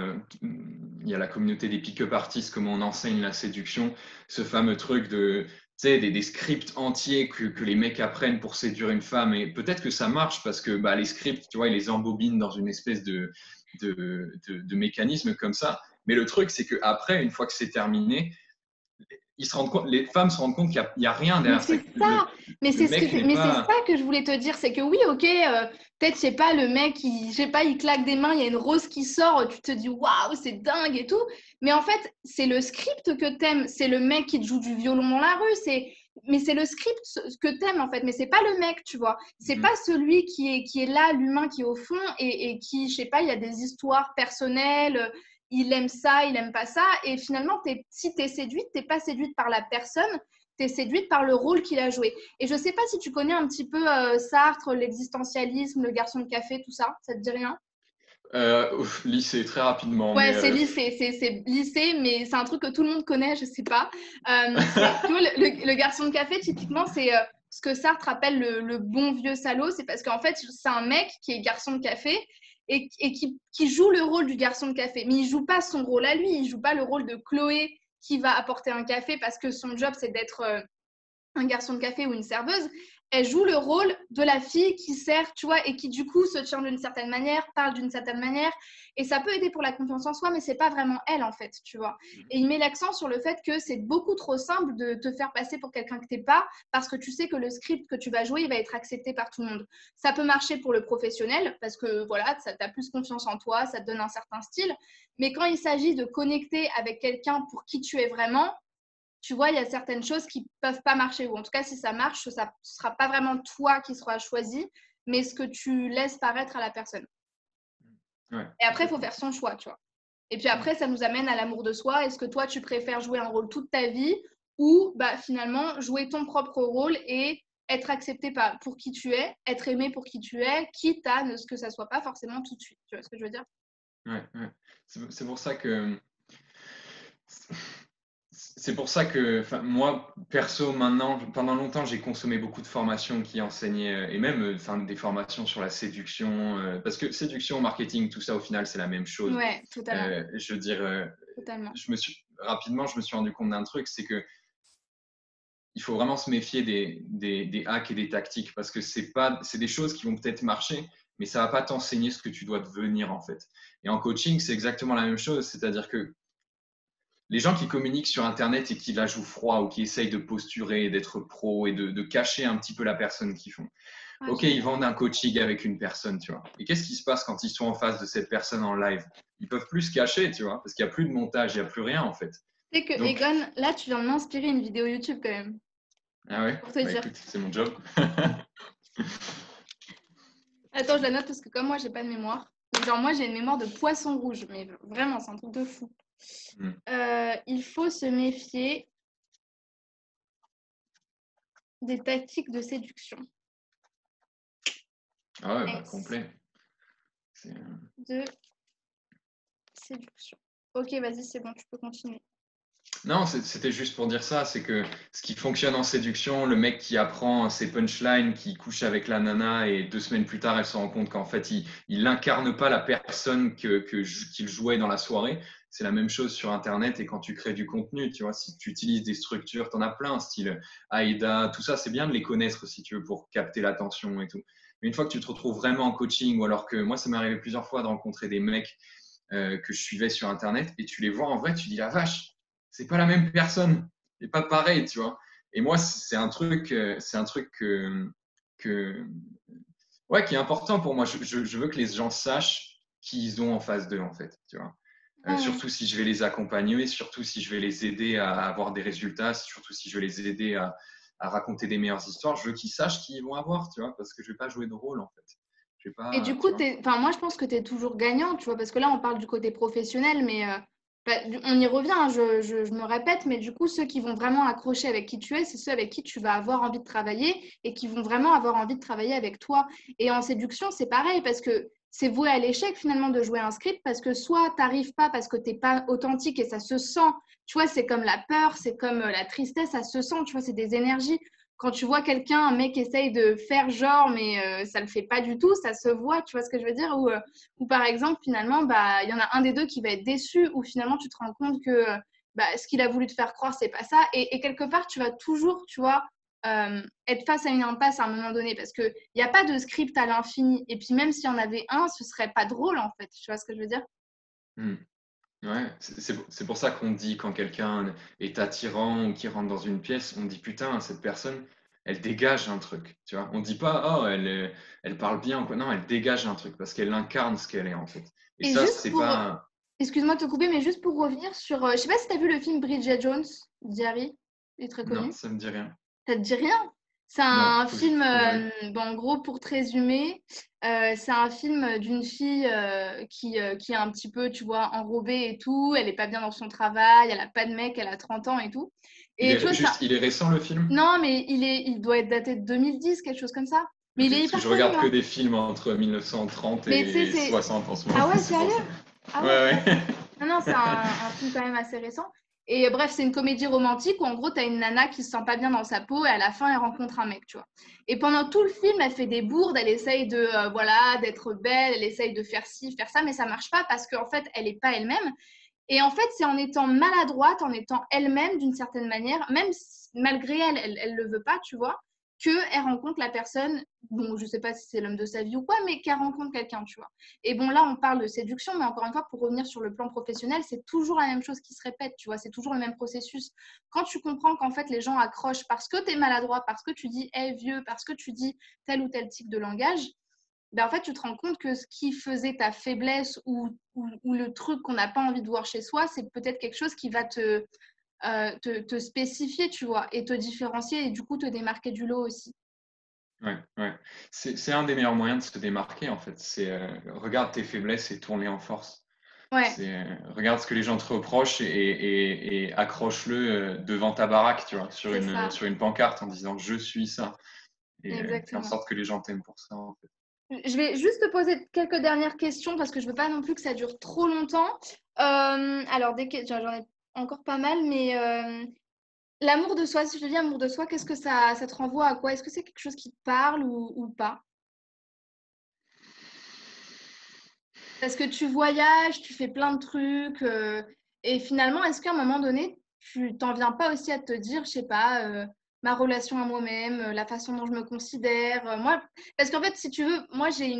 il y a la communauté des pick-up artists, comment on enseigne la séduction, ce fameux truc de, tu sais, des scripts entiers que les mecs apprennent pour séduire une femme. Et peut-être que ça marche parce que bah, les scripts, tu vois, ils les embobinent dans une espèce de mécanisme comme ça. Mais le truc, c'est qu'après, une fois que c'est terminé, ils se rendent compte, les femmes se rendent compte qu'il n'y a, rien Mais derrière ça. c'est ça, Le mec n'est mais c'est ça pas. que je voulais te dire, c'est que oui, ok, peut-être, je sais pas, le mec, je sais pas, il claque des mains, il y a une rose qui sort, tu te dis waouh, c'est dingue et tout. Mais en fait, c'est le script que t'aimes, c'est le mec qui te joue du violon dans la rue, mais c'est le script que t'aimes en fait, mais c'est pas le mec, tu vois. C'est pas celui qui est là, l'humain qui est au fond et qui, je sais pas, il y a des histoires personnelles. Il aime ça, il aime pas ça. Et finalement, si tu es séduite, tu n'es pas séduite par la personne, tu es séduite par le rôle qu'il a joué. Et je ne sais pas si tu connais un petit peu Sartre, l'existentialisme, le garçon de café, tout ça. Ça te dit rien? Lycée très rapidement, Ouais, mais c'est lycée, c'est lycée, mais c'est un truc que tout le monde connaît, je sais pas. Tu vois, le garçon de café, typiquement, c'est ce que Sartre appelle le bon vieux salaud. C'est parce qu'en fait, c'est un mec qui est garçon de café et qui joue le rôle du garçon de café. Mais il joue pas son rôle à lui, il joue pas le rôle de Chloé qui va apporter un café parce que son job, c'est d'être un garçon de café ou une serveuse, elle joue le rôle de la fille qui sert, tu vois, et qui du coup se tient d'une certaine manière, parle d'une certaine manière, et ça peut aider pour la confiance en soi, mais c'est pas vraiment elle en fait, tu vois. Et il met l'accent sur le fait que c'est beaucoup trop simple de te faire passer pour quelqu'un que t'es pas, parce que tu sais que le script que tu vas jouer, il va être accepté par tout le monde. Ça peut marcher pour le professionnel, parce que voilà, ça t'as plus confiance en toi, ça te donne un certain style, mais quand il s'agit de connecter avec quelqu'un pour qui tu es vraiment, tu vois, il y a certaines choses qui ne peuvent pas marcher. Ou en tout cas, si ça marche, ça ne sera pas vraiment toi qui sera choisi, mais ce que tu laisses paraître à la personne. ouais, Et après, il faut complètement. faire son choix, tu vois. Et puis après, ça nous amène à l'amour de soi. Est-ce que toi, tu préfères jouer un rôle toute ta vie ou bah, finalement jouer ton propre rôle et être accepté pour qui tu es, être aimé pour qui tu es, quitte à ne que ça soit pas forcément tout de suite. Tu vois ce que je veux dire? Ouais, ouais. C'est pour ça que c'est pour ça que enfin, moi, perso, maintenant, pendant longtemps, j'ai consommé beaucoup de formations qui enseignaient, et même enfin, des formations sur la séduction, parce que séduction, marketing, tout ça, au final, c'est la même chose. Ouais, totalement. Je veux dire, Totalement. rapidement, je me suis rendu compte d'un truc, c'est que il faut vraiment se méfier des hacks et des tactiques, parce que c'est des choses qui vont peut-être marcher, mais ça va pas t'enseigner ce que tu dois devenir, en fait. Et en coaching, c'est exactement la même chose, c'est-à-dire que les gens qui communiquent sur Internet et qui la jouent froid ou qui essayent de posturer, d'être pro et de cacher un petit peu la personne qu'ils font. Ah, Ok, j'aime ils pas. vendent un coaching avec une personne, tu vois. Et qu'est-ce qui se passe quand ils sont en face de cette personne en live? Ils peuvent plus se cacher, tu vois, parce qu'il n'y a plus de montage, il n'y a plus rien, en fait. Tu sais que Donc, Egon, là, tu viens de m'inspirer une vidéo YouTube quand même, ah ouais, pour te bah dire. écoute, c'est mon job. Attends, je la note parce que comme moi, j'ai pas de mémoire. Mais genre, moi, j'ai une mémoire de poisson rouge, mais vraiment, c'est un truc de fou. Hmm. Il faut se méfier des tactiques de séduction. Ah ouais, bah S complet. C'est, de séduction. Ok, vas-y, c'est bon, tu peux continuer. Non, c'était juste pour dire ça, c'est que ce qui fonctionne en séduction, le mec qui apprend ses punchlines, qui couche avec la nana et 2 semaines plus tard, elle se rend compte qu'en fait, il n'incarne pas la personne qu'il jouait dans la soirée. C'est la même chose sur Internet et quand tu crées du contenu, tu vois, si tu utilises des structures, tu en as plein, style AIDA, tout ça, c'est bien de les connaître si tu veux pour capter l'attention et tout. Mais une fois que tu te retrouves vraiment en coaching ou alors que moi, ça m'est arrivé plusieurs fois de rencontrer des mecs que je suivais sur Internet et tu les vois en vrai, tu dis la vache, c'est pas la même personne, c'est pas pareil, tu vois. Et moi, c'est un truc que, ouais, qui est important pour moi. Je veux que les gens sachent qui ils ont en face d'eux, en fait, tu vois. Ouais. Surtout si je vais les accompagner, surtout si je vais les aider à avoir des résultats, surtout si je vais les aider à raconter des meilleures histoires, je veux qu'ils sachent qui ils vont avoir, tu vois, parce que je vais pas jouer de rôle, en fait. Je vais Et du pas, coup, tu vois. enfin, moi, je pense que tu es toujours gagnant, tu vois, parce que là, on parle du côté professionnel, mais on y revient, hein, je me répète, mais du coup, ceux qui vont vraiment accrocher avec qui tu es, c'est ceux avec qui tu vas avoir envie de travailler et qui vont vraiment avoir envie de travailler avec toi. Et en séduction, c'est pareil, parce que c'est voué à l'échec finalement de jouer un script, parce que soit tu n'arrives pas parce que tu n'es pas authentique et ça se sent, tu vois, c'est comme la peur, c'est comme la tristesse, ça se sent, tu vois, c'est des énergies quand tu vois quelqu'un, un mec essaye de faire genre, mais ça le fait pas du tout, ça se voit, tu vois ce que je veux dire? Ou par exemple, finalement, bah, il y en a un des deux qui va être déçu, ou finalement, tu te rends compte que bah, ce qu'il a voulu te faire croire, c'est pas ça. Et quelque part, tu vas toujours, tu vois, être face à une impasse à un moment donné, parce qu'il n'y a pas de script à l'infini. Et puis même s'il y en avait un, ce serait pas drôle, en fait. Tu vois ce que je veux dire? Hmm. Ouais, c'est pour ça qu'on dit quand quelqu'un est attirant ou qui rentre dans une pièce, on dit putain, cette personne, elle dégage un truc, tu vois. On dit pas, oh, elle parle bien ou quoi. Non, elle dégage un truc parce qu'elle incarne ce qu'elle est en fait. Et Et ça, juste c'est pour, pas. excuse-moi de te couper, mais juste pour revenir sur, je sais pas si tu as vu le film Bridget Jones, Diary, il est très Non, connu. ça me dit rien. Ça te dit rien? C'est Non, un film, faut que je regarde. bon, en gros, pour te résumer, c'est un film d'une fille qui est un petit peu, tu vois, enrobée et tout. Elle est pas bien dans son travail, elle a pas de mec, elle a 30 ans et tout. Et tu vois, ça. Il est récent le film? Non, mais il doit être daté de 2010, quelque chose comme ça. Mais Ok, il est parce que hyper je connu, regarde que hein. des films entre 1930 Mais tu sais, et c'est. 60 en ce moment, Ah ouais, c'est pour sérieux? ça. Ah ouais, Ouais, d'accord. Non, non, c'est un film quand même assez récent. Et bref, c'est une comédie romantique où en gros, tu as une nana qui se sent pas bien dans sa peau et à la fin, elle rencontre un mec, tu vois. Et pendant tout le film, elle fait des bourdes, elle essaye de, voilà, d'être belle, elle essaye de faire ci, faire ça, mais ça marche pas parce qu'en fait, elle est pas elle-même. Et en fait, c'est en étant maladroite, en étant elle-même d'une certaine manière, même malgré elle, elle le veut pas, tu vois, qu'elle rencontre la personne, bon, je sais pas si c'est l'homme de sa vie ou quoi, mais qu'elle rencontre quelqu'un, tu vois. Et bon, là, on parle de séduction, mais encore une fois, pour revenir sur le plan professionnel, c'est toujours la même chose qui se répète, tu vois, c'est toujours le même processus. Quand tu comprends qu'en fait, les gens accrochent parce que tu es maladroit, parce que tu dis hey, vieux, parce que tu dis tel ou tel type de langage, ben en fait, tu te rends compte que ce qui faisait ta faiblesse ou le truc qu'on n'a pas envie de voir chez soi, c'est peut-être quelque chose qui va te spécifier, tu vois, et te différencier et du coup te démarquer du lot aussi. ouais, ouais. C'est un des meilleurs moyens de se démarquer en fait. C'est regarde tes faiblesses et tourne-les en force. Ouais, C'est regarde ce que les gens te reprochent et accroche-le devant ta baraque, tu vois, c'est ça, sur une pancarte en disant je suis ça. Et fais en exactement. sorte que les gens t'aiment pour ça en fait. Je vais juste te poser quelques dernières questions parce que je veux pas non plus que ça dure trop longtemps. Alors, j'en ai encore pas mal, mais l'amour de soi, si je te dis amour de soi, qu'est-ce que ça te renvoie à quoi? Est-ce que c'est quelque chose qui te parle ou pas? Parce que tu voyages, tu fais plein de trucs, et finalement, est-ce qu'à un moment donné, tu t'en viens pas aussi à te dire, je sais pas, ma relation à moi-même, la façon dont je me considère, moi, parce qu'en fait, si tu veux, moi j'ai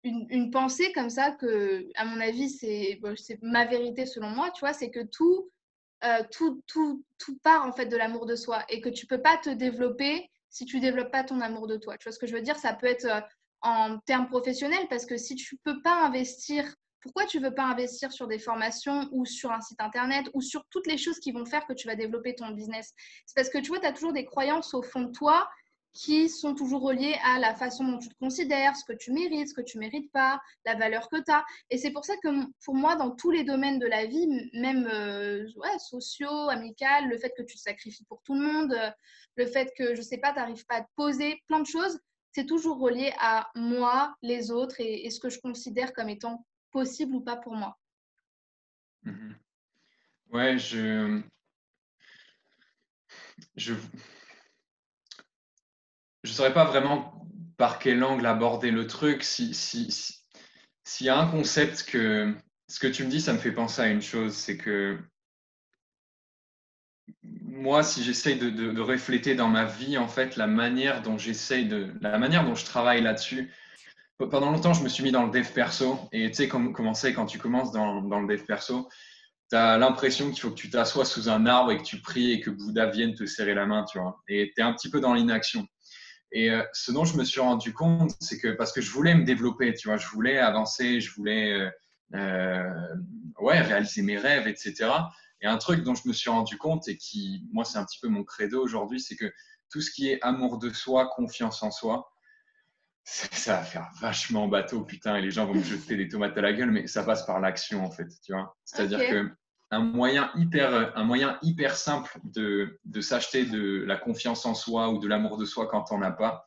une pensée comme ça que, à mon avis, c'est bon, c'est ma vérité selon moi, tu vois, c'est que tout part en fait de l'amour de soi et que tu peux pas te développer si tu développes pas ton amour de toi. Tu vois ce que je veux dire? Ça peut être en termes professionnels parce que si tu peux pas investir, pourquoi tu veux pas investir sur des formations ou sur un site internet ou sur toutes les choses qui vont faire que tu vas développer ton business? C'est parce que tu vois, tu as toujours des croyances au fond de toi qui sont toujours reliées à la façon dont tu te considères, ce que tu mérites, ce que tu mérites pas, la valeur que tu as. Et c'est pour ça que pour moi, dans tous les domaines de la vie, même ouais, sociaux, amicaux, le fait que tu te sacrifies pour tout le monde, le fait que, je sais pas, tu n'arrives pas à te poser, plein de choses, c'est toujours relié à moi, les autres et ce que je considère comme étant possible ou pas pour moi. Mhm. Ouais, je je saurais pas vraiment par quel angle aborder le truc. S'il y a un concept que ce que tu me dis, ça me fait penser à une chose, c'est que moi, si j'essaye de refléter dans ma vie, en fait, la manière dont je travaille là-dessus. Pendant longtemps, je me suis mis dans le dev perso. Et tu sais, comment c'est quand tu commences dans le dev perso, tu as l'impression qu'il faut que tu t'assoies sous un arbre et que tu pries et que Bouddha vienne te serrer la main, tu vois. Et tu es un petit peu dans l'inaction. Et ce dont je me suis rendu compte, c'est que parce que je voulais me développer, tu vois, je voulais avancer, je voulais ouais, réaliser mes rêves, etc. Et un truc dont je me suis rendu compte et qui, moi, c'est un petit peu mon credo aujourd'hui, c'est que tout ce qui est amour de soi, confiance en soi, ça va faire vachement bateau, putain, et les gens vont me jeter des tomates à la gueule, mais ça passe par l'action, en fait, tu vois. C'est-à-dire Ok. que un moyen hyper simple de s'acheter de la confiance en soi ou de l'amour de soi quand on n'a pas,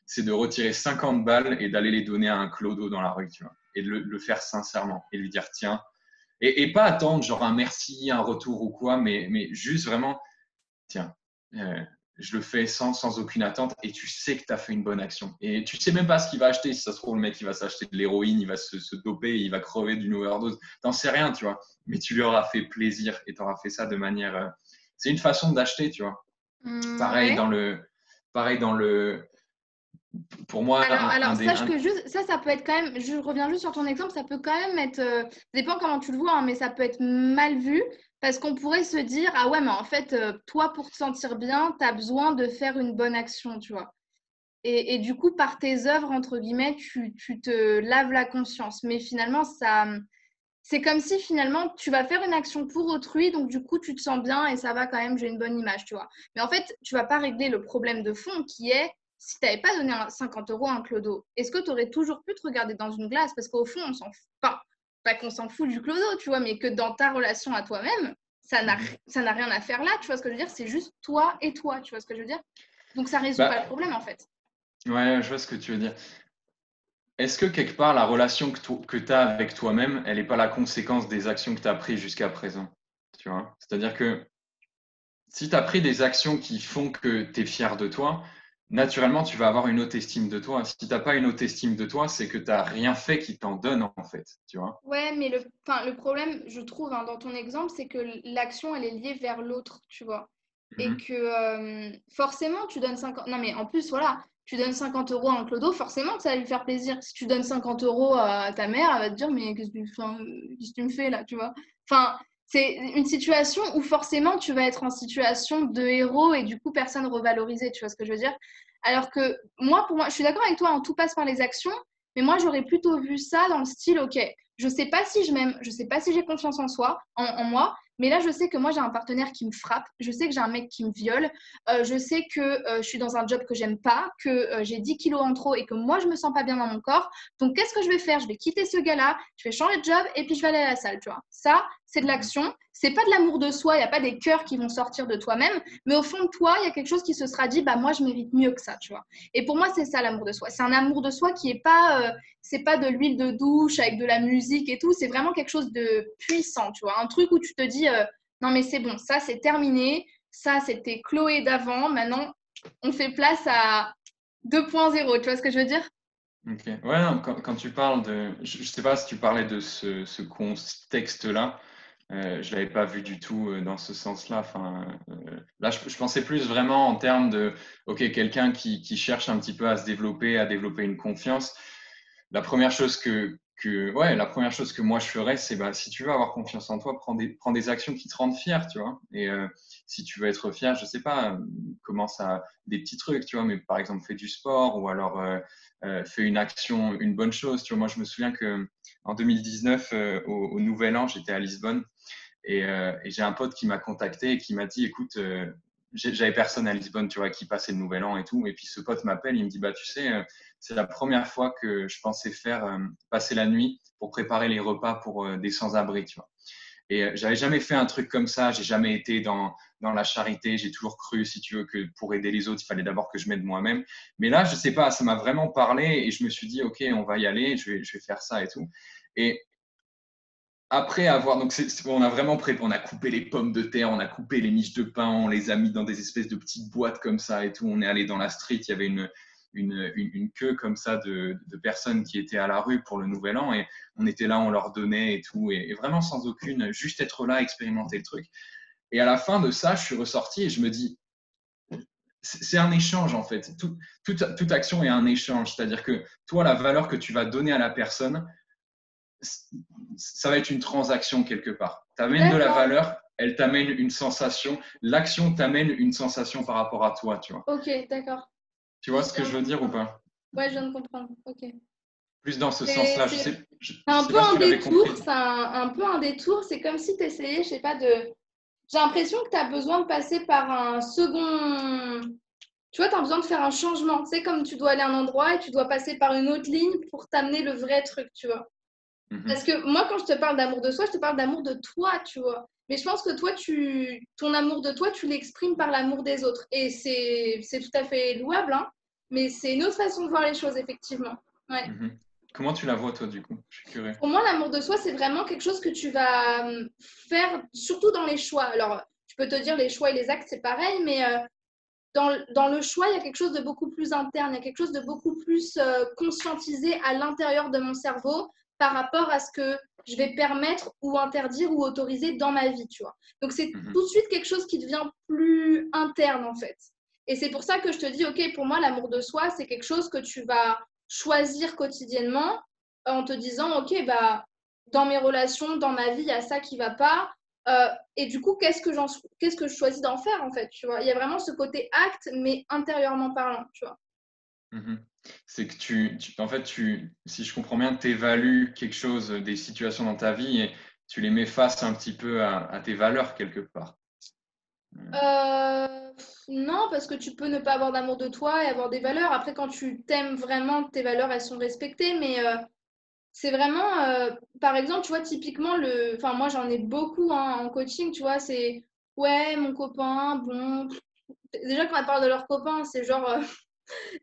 c'est de retirer 50 balles et d'aller les donner à un clodo dans la rue, tu vois. Et de le faire sincèrement et lui dire, tiens, et pas attendre genre un merci, un retour ou quoi, mais juste vraiment, tiens, euh, je le fais sans aucune attente et tu sais que tu as fait une bonne action. Et tu sais même pas ce qu'il va acheter. Si ça se trouve, le mec, il va s'acheter de l'héroïne, il va se doper, il va crever d'une overdose. T'en sais rien, tu vois. Mais tu lui auras fait plaisir et tu auras fait ça de manière. C'est une façon d'acheter, tu vois. Pareil Ouais. dans le. Pareil dans le. Pour moi, Alors, un des. sache que juste, ça peut être quand même, je reviens juste sur ton exemple, ça peut quand même être, ça dépend comment tu le vois, hein, mais ça peut être mal vu parce qu'on pourrait se dire, ah ouais, mais en fait, toi, pour te sentir bien, tu as besoin de faire une bonne action, tu vois. Et du coup, par tes œuvres, entre guillemets, tu te laves la conscience. Mais finalement, c'est comme si finalement, tu vas faire une action pour autrui, donc du coup, tu te sens bien et ça va quand même, j'ai une bonne image, tu vois. Mais en fait, tu vas pas régler le problème de fond qui est, si tu n'avais pas donné 50 euros à un clodo, est-ce que tu aurais toujours pu te regarder dans une glace? Parce qu'au fond, on s'en fout pas qu'on s'en fout du clodo, tu vois, mais que dans ta relation à toi-même, ça n'a rien à faire là, tu vois ce que je veux dire? C'est juste toi et toi, tu vois ce que je veux dire? Donc ça résout pas le Bah, problème en fait. ouais, je vois ce que tu veux dire. Est-ce que quelque part, la relation que tu as avec toi-même, elle n'est pas la conséquence des actions que tu as prises jusqu'à présent? Tu vois? C'est-à-dire que si tu as pris des actions qui font que tu es fier de toi, naturellement, tu vas avoir une haute estime de toi. Si tu n'as pas une haute estime de toi, c'est que tu n'as rien fait qui t'en donne, en fait. Tu vois? Ouais, mais le problème, je trouve, hein, dans ton exemple, c'est que l'action, elle est liée vers l'autre, tu vois. Et Mhm. que forcément, tu donnes 50. Non, mais en plus, voilà, tu donnes 50 euros à un clodo, forcément que ça va lui faire plaisir. Si tu donnes 50 euros à ta mère, elle va te dire, mais qu'est-ce que tu me fais là, tu vois. Enfin, c'est une situation où forcément, tu vas être en situation de héros et du coup, personne revalorisé, tu vois ce que je veux dire. Alors que moi, pour moi, je suis d'accord avec toi, hein, tout passe par les actions. Mais moi, j'aurais plutôt vu ça dans le style, ok, je sais pas si je m'aime, je sais pas si j'ai confiance en soi, en moi, mais là, je sais que moi, j'ai un partenaire qui me frappe, je sais que j'ai un mec qui me viole, je sais que je suis dans un job que j'aime pas, que j'ai 10 kilos en trop et que moi, je me sens pas bien dans mon corps. Donc, qu'est-ce que je vais faire? Je vais quitter ce gars-là, je vais changer de job et puis je vais aller à la salle, tu vois. Ça, c'est de Mhm. l'action. C'est pas de l'amour de soi, il n'y a pas des cœurs qui vont sortir de toi-même, mais au fond de toi, il y a quelque chose qui se sera dit, bah moi, je mérite mieux que ça, tu vois. Et pour moi, c'est ça l'amour de soi. C'est un amour de soi qui est pas c'est pas de l'huile de douche avec de la musique et tout, c'est vraiment quelque chose de puissant, tu vois, un truc où tu te dis non mais c'est bon, ça c'est terminé, ça c'était Chloé d'avant, maintenant on fait place à 2.0, tu vois ce que je veux dire? Ok. Ouais, non, quand tu parles de. Je ne sais pas si tu parlais de ce contexte-là. Je ne l'avais pas vu du tout dans ce sens-là. Enfin, là, je pensais plus vraiment en termes de, OK, quelqu'un qui cherche un petit peu à se développer, à développer une confiance. La première chose ouais, la première chose que moi je ferais, c'est bah, si tu veux avoir confiance en toi, prends des actions qui te rendent fier, tu vois. Et si tu veux être fier, je sais pas, commence à des petits trucs, tu vois, mais par exemple, fais du sport ou alors fais une action, une bonne chose. Tu vois, moi, je me souviens que en 2019, au Nouvel An, j'étais à Lisbonne et j'ai un pote qui m'a contacté et qui m'a dit, écoute, j'avais personne à Lisbonne, tu vois, qui passait le Nouvel An et tout. Et puis ce pote m'appelle, il me dit, bah tu sais, c'est la première fois que je pensais faire passer la nuit pour préparer les repas pour des sans-abri, tu vois. Et j'avais jamais fait un truc comme ça, j'ai jamais été dans la charité, j'ai toujours cru, si tu veux, que pour aider les autres, il fallait d'abord que je m'aide moi-même. Mais là, je sais pas, ça m'a vraiment parlé et je me suis dit, ok, on va y aller, je vais faire ça et tout. Et après avoir, donc on a vraiment on a coupé les pommes de terre, on a coupé les miches de pain, on les a mis dans des espèces de petites boîtes comme ça et tout. On est allé dans la street, il y avait une queue comme ça de personnes qui étaient à la rue pour le Nouvel An et on était là, on leur donnait et tout. Et vraiment sans aucune, juste être là, expérimenter le truc. Et à la fin de ça, je suis ressorti et je me dis, c'est un échange en fait. Toute action est un échange. C'est-à-dire que toi, la valeur que tu vas donner à la personne, ça va être une transaction quelque part. Tu amènes de la valeur, elle t'amène une sensation. L'action t'amène une sensation par rapport à toi, tu vois. Ok, d'accord. Tu vois ce que je veux dire ou pas? Ouais, je viens de comprendre. Ok. Plus dans ce sens-là. Je sais un peu pas si un tu l'avais détour, compris. c'est un peu un détour. C'est comme si tu essayais, je sais pas, de. J'ai l'impression que tu as besoin de passer par un second. Tu vois, tu as besoin de faire un changement. C'est comme tu dois aller à un endroit et tu dois passer par une autre ligne pour t'amener le vrai truc, tu vois. Parce que moi, quand je te parle d'amour de soi, je te parle d'amour de toi, tu vois. Mais je pense que toi, ton amour de toi, tu l'exprimes par l'amour des autres. Et c'est tout à fait louable, hein. Mais c'est une autre façon de voir les choses, effectivement. Ouais. Comment tu la vois, toi, du coup? Je suis curieux. Pour moi, l'amour de soi, c'est vraiment quelque chose que tu vas faire, surtout dans les choix. Alors, tu peux te dire les choix et les actes, c'est pareil, mais dans le choix, il y a quelque chose de beaucoup plus interne, il y a quelque chose de beaucoup plus conscientisé à l'intérieur de mon cerveau par rapport à ce que je vais permettre ou interdire ou autoriser dans ma vie, tu vois. Donc, c'est tout de suite quelque chose qui devient plus interne, en fait. Et c'est pour ça que je te dis, OK, pour moi, l'amour de soi, c'est quelque chose que tu vas choisir quotidiennement en te disant, OK, bah, dans mes relations, dans ma vie, il y a ça qui ne va pas. Et du coup, qu'est-ce que je choisis d'en faire, en fait, tu vois. Il y a vraiment ce côté acte, mais intérieurement parlant, tu vois. C'est que en fait, si je comprends bien, tu évalues quelque chose, des situations dans ta vie et tu les mets face un petit peu à tes valeurs quelque part. Non, parce que tu peux ne pas avoir d'amour de toi et avoir des valeurs. Après, quand tu t'aimes vraiment, tes valeurs, elles sont respectées. Mais c'est vraiment, par exemple, tu vois, typiquement, enfin, moi, j'en ai beaucoup hein, en coaching, tu vois, c'est, ouais, mon copain, bon. Déjà, quand elles parlent de leur copain, c'est genre,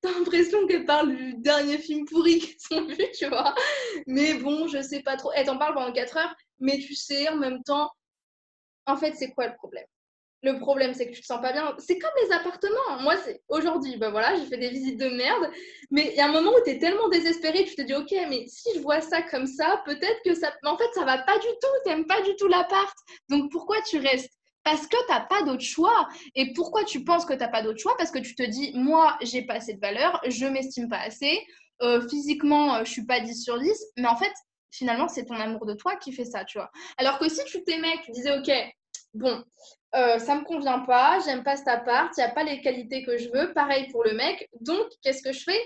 t'as l'impression qu'elles parlent du dernier film pourri qu'ils ont vu, tu vois. Mais bon, je sais pas trop. Elle t'en parle pendant 4 heures, mais tu sais, en même temps, en fait, c'est quoi le problème? Le problème, c'est que tu te sens pas bien. C'est comme les appartements. Moi, c'est aujourd'hui, ben voilà, j'ai fait des visites de merde. Mais il y a un moment où tu es tellement désespéré, tu te dis, ok, mais si je vois ça comme ça, peut-être que ça. Mais en fait, ça va pas du tout. T'aimes pas du tout l'appart. Donc pourquoi tu restes? Parce que t'as pas d'autre choix. Et pourquoi tu penses que t'as pas d'autre choix? Parce que tu te dis, moi, j'ai pas assez de valeur, je m'estime pas assez. Physiquement, je suis pas 10 sur 10. Mais en fait, finalement, c'est ton amour de toi qui fait ça, tu vois. Alors que si tu t'aimais, tu disais, ok, bon, ça me convient pas, j'aime pas cet appart, il n'y a pas les qualités que je veux. Pareil pour le mec. Donc, qu'est-ce que je fais?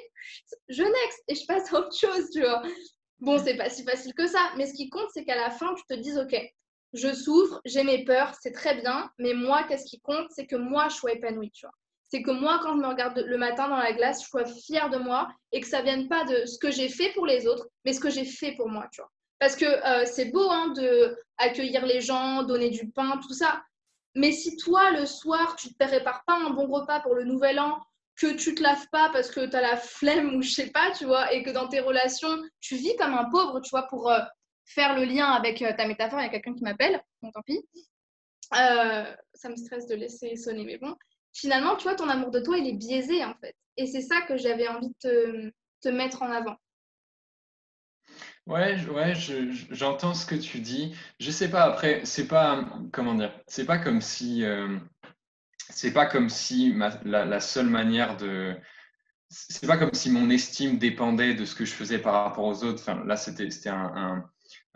Je next et je passe à autre chose, tu vois. Bon, c'est pas si facile que ça, mais ce qui compte, c'est qu'à la fin, tu te dises, ok, je souffre, j'ai mes peurs, c'est très bien, mais moi, qu'est-ce qui compte? C'est que moi, je sois épanouie, tu vois. C'est que moi, quand je me regarde le matin dans la glace, je sois fière de moi et que ça vienne pas de ce que j'ai fait pour les autres, mais ce que j'ai fait pour moi, tu vois. Parce que c'est beau hein, de accueillir les gens, donner du pain, tout ça. Mais si toi, le soir, tu ne te prépares pas un bon repas pour le nouvel an, que tu te laves pas parce que tu as la flemme ou je sais pas, tu vois, et que dans tes relations, tu vis comme un pauvre, tu vois, pour faire le lien avec ta métaphore, il y a quelqu'un qui m'appelle, bon tant pis. Ça me stresse de laisser sonner, mais bon. Finalement, tu vois, ton amour de toi, il est biaisé en fait. Et c'est ça que j'avais envie de te mettre en avant. Ouais, j'entends ce que tu dis. Je sais pas, après, c'est pas, comment dire, c'est pas comme si la seule manière c'est pas comme si mon estime dépendait de ce que je faisais par rapport aux autres. Enfin, là, c'était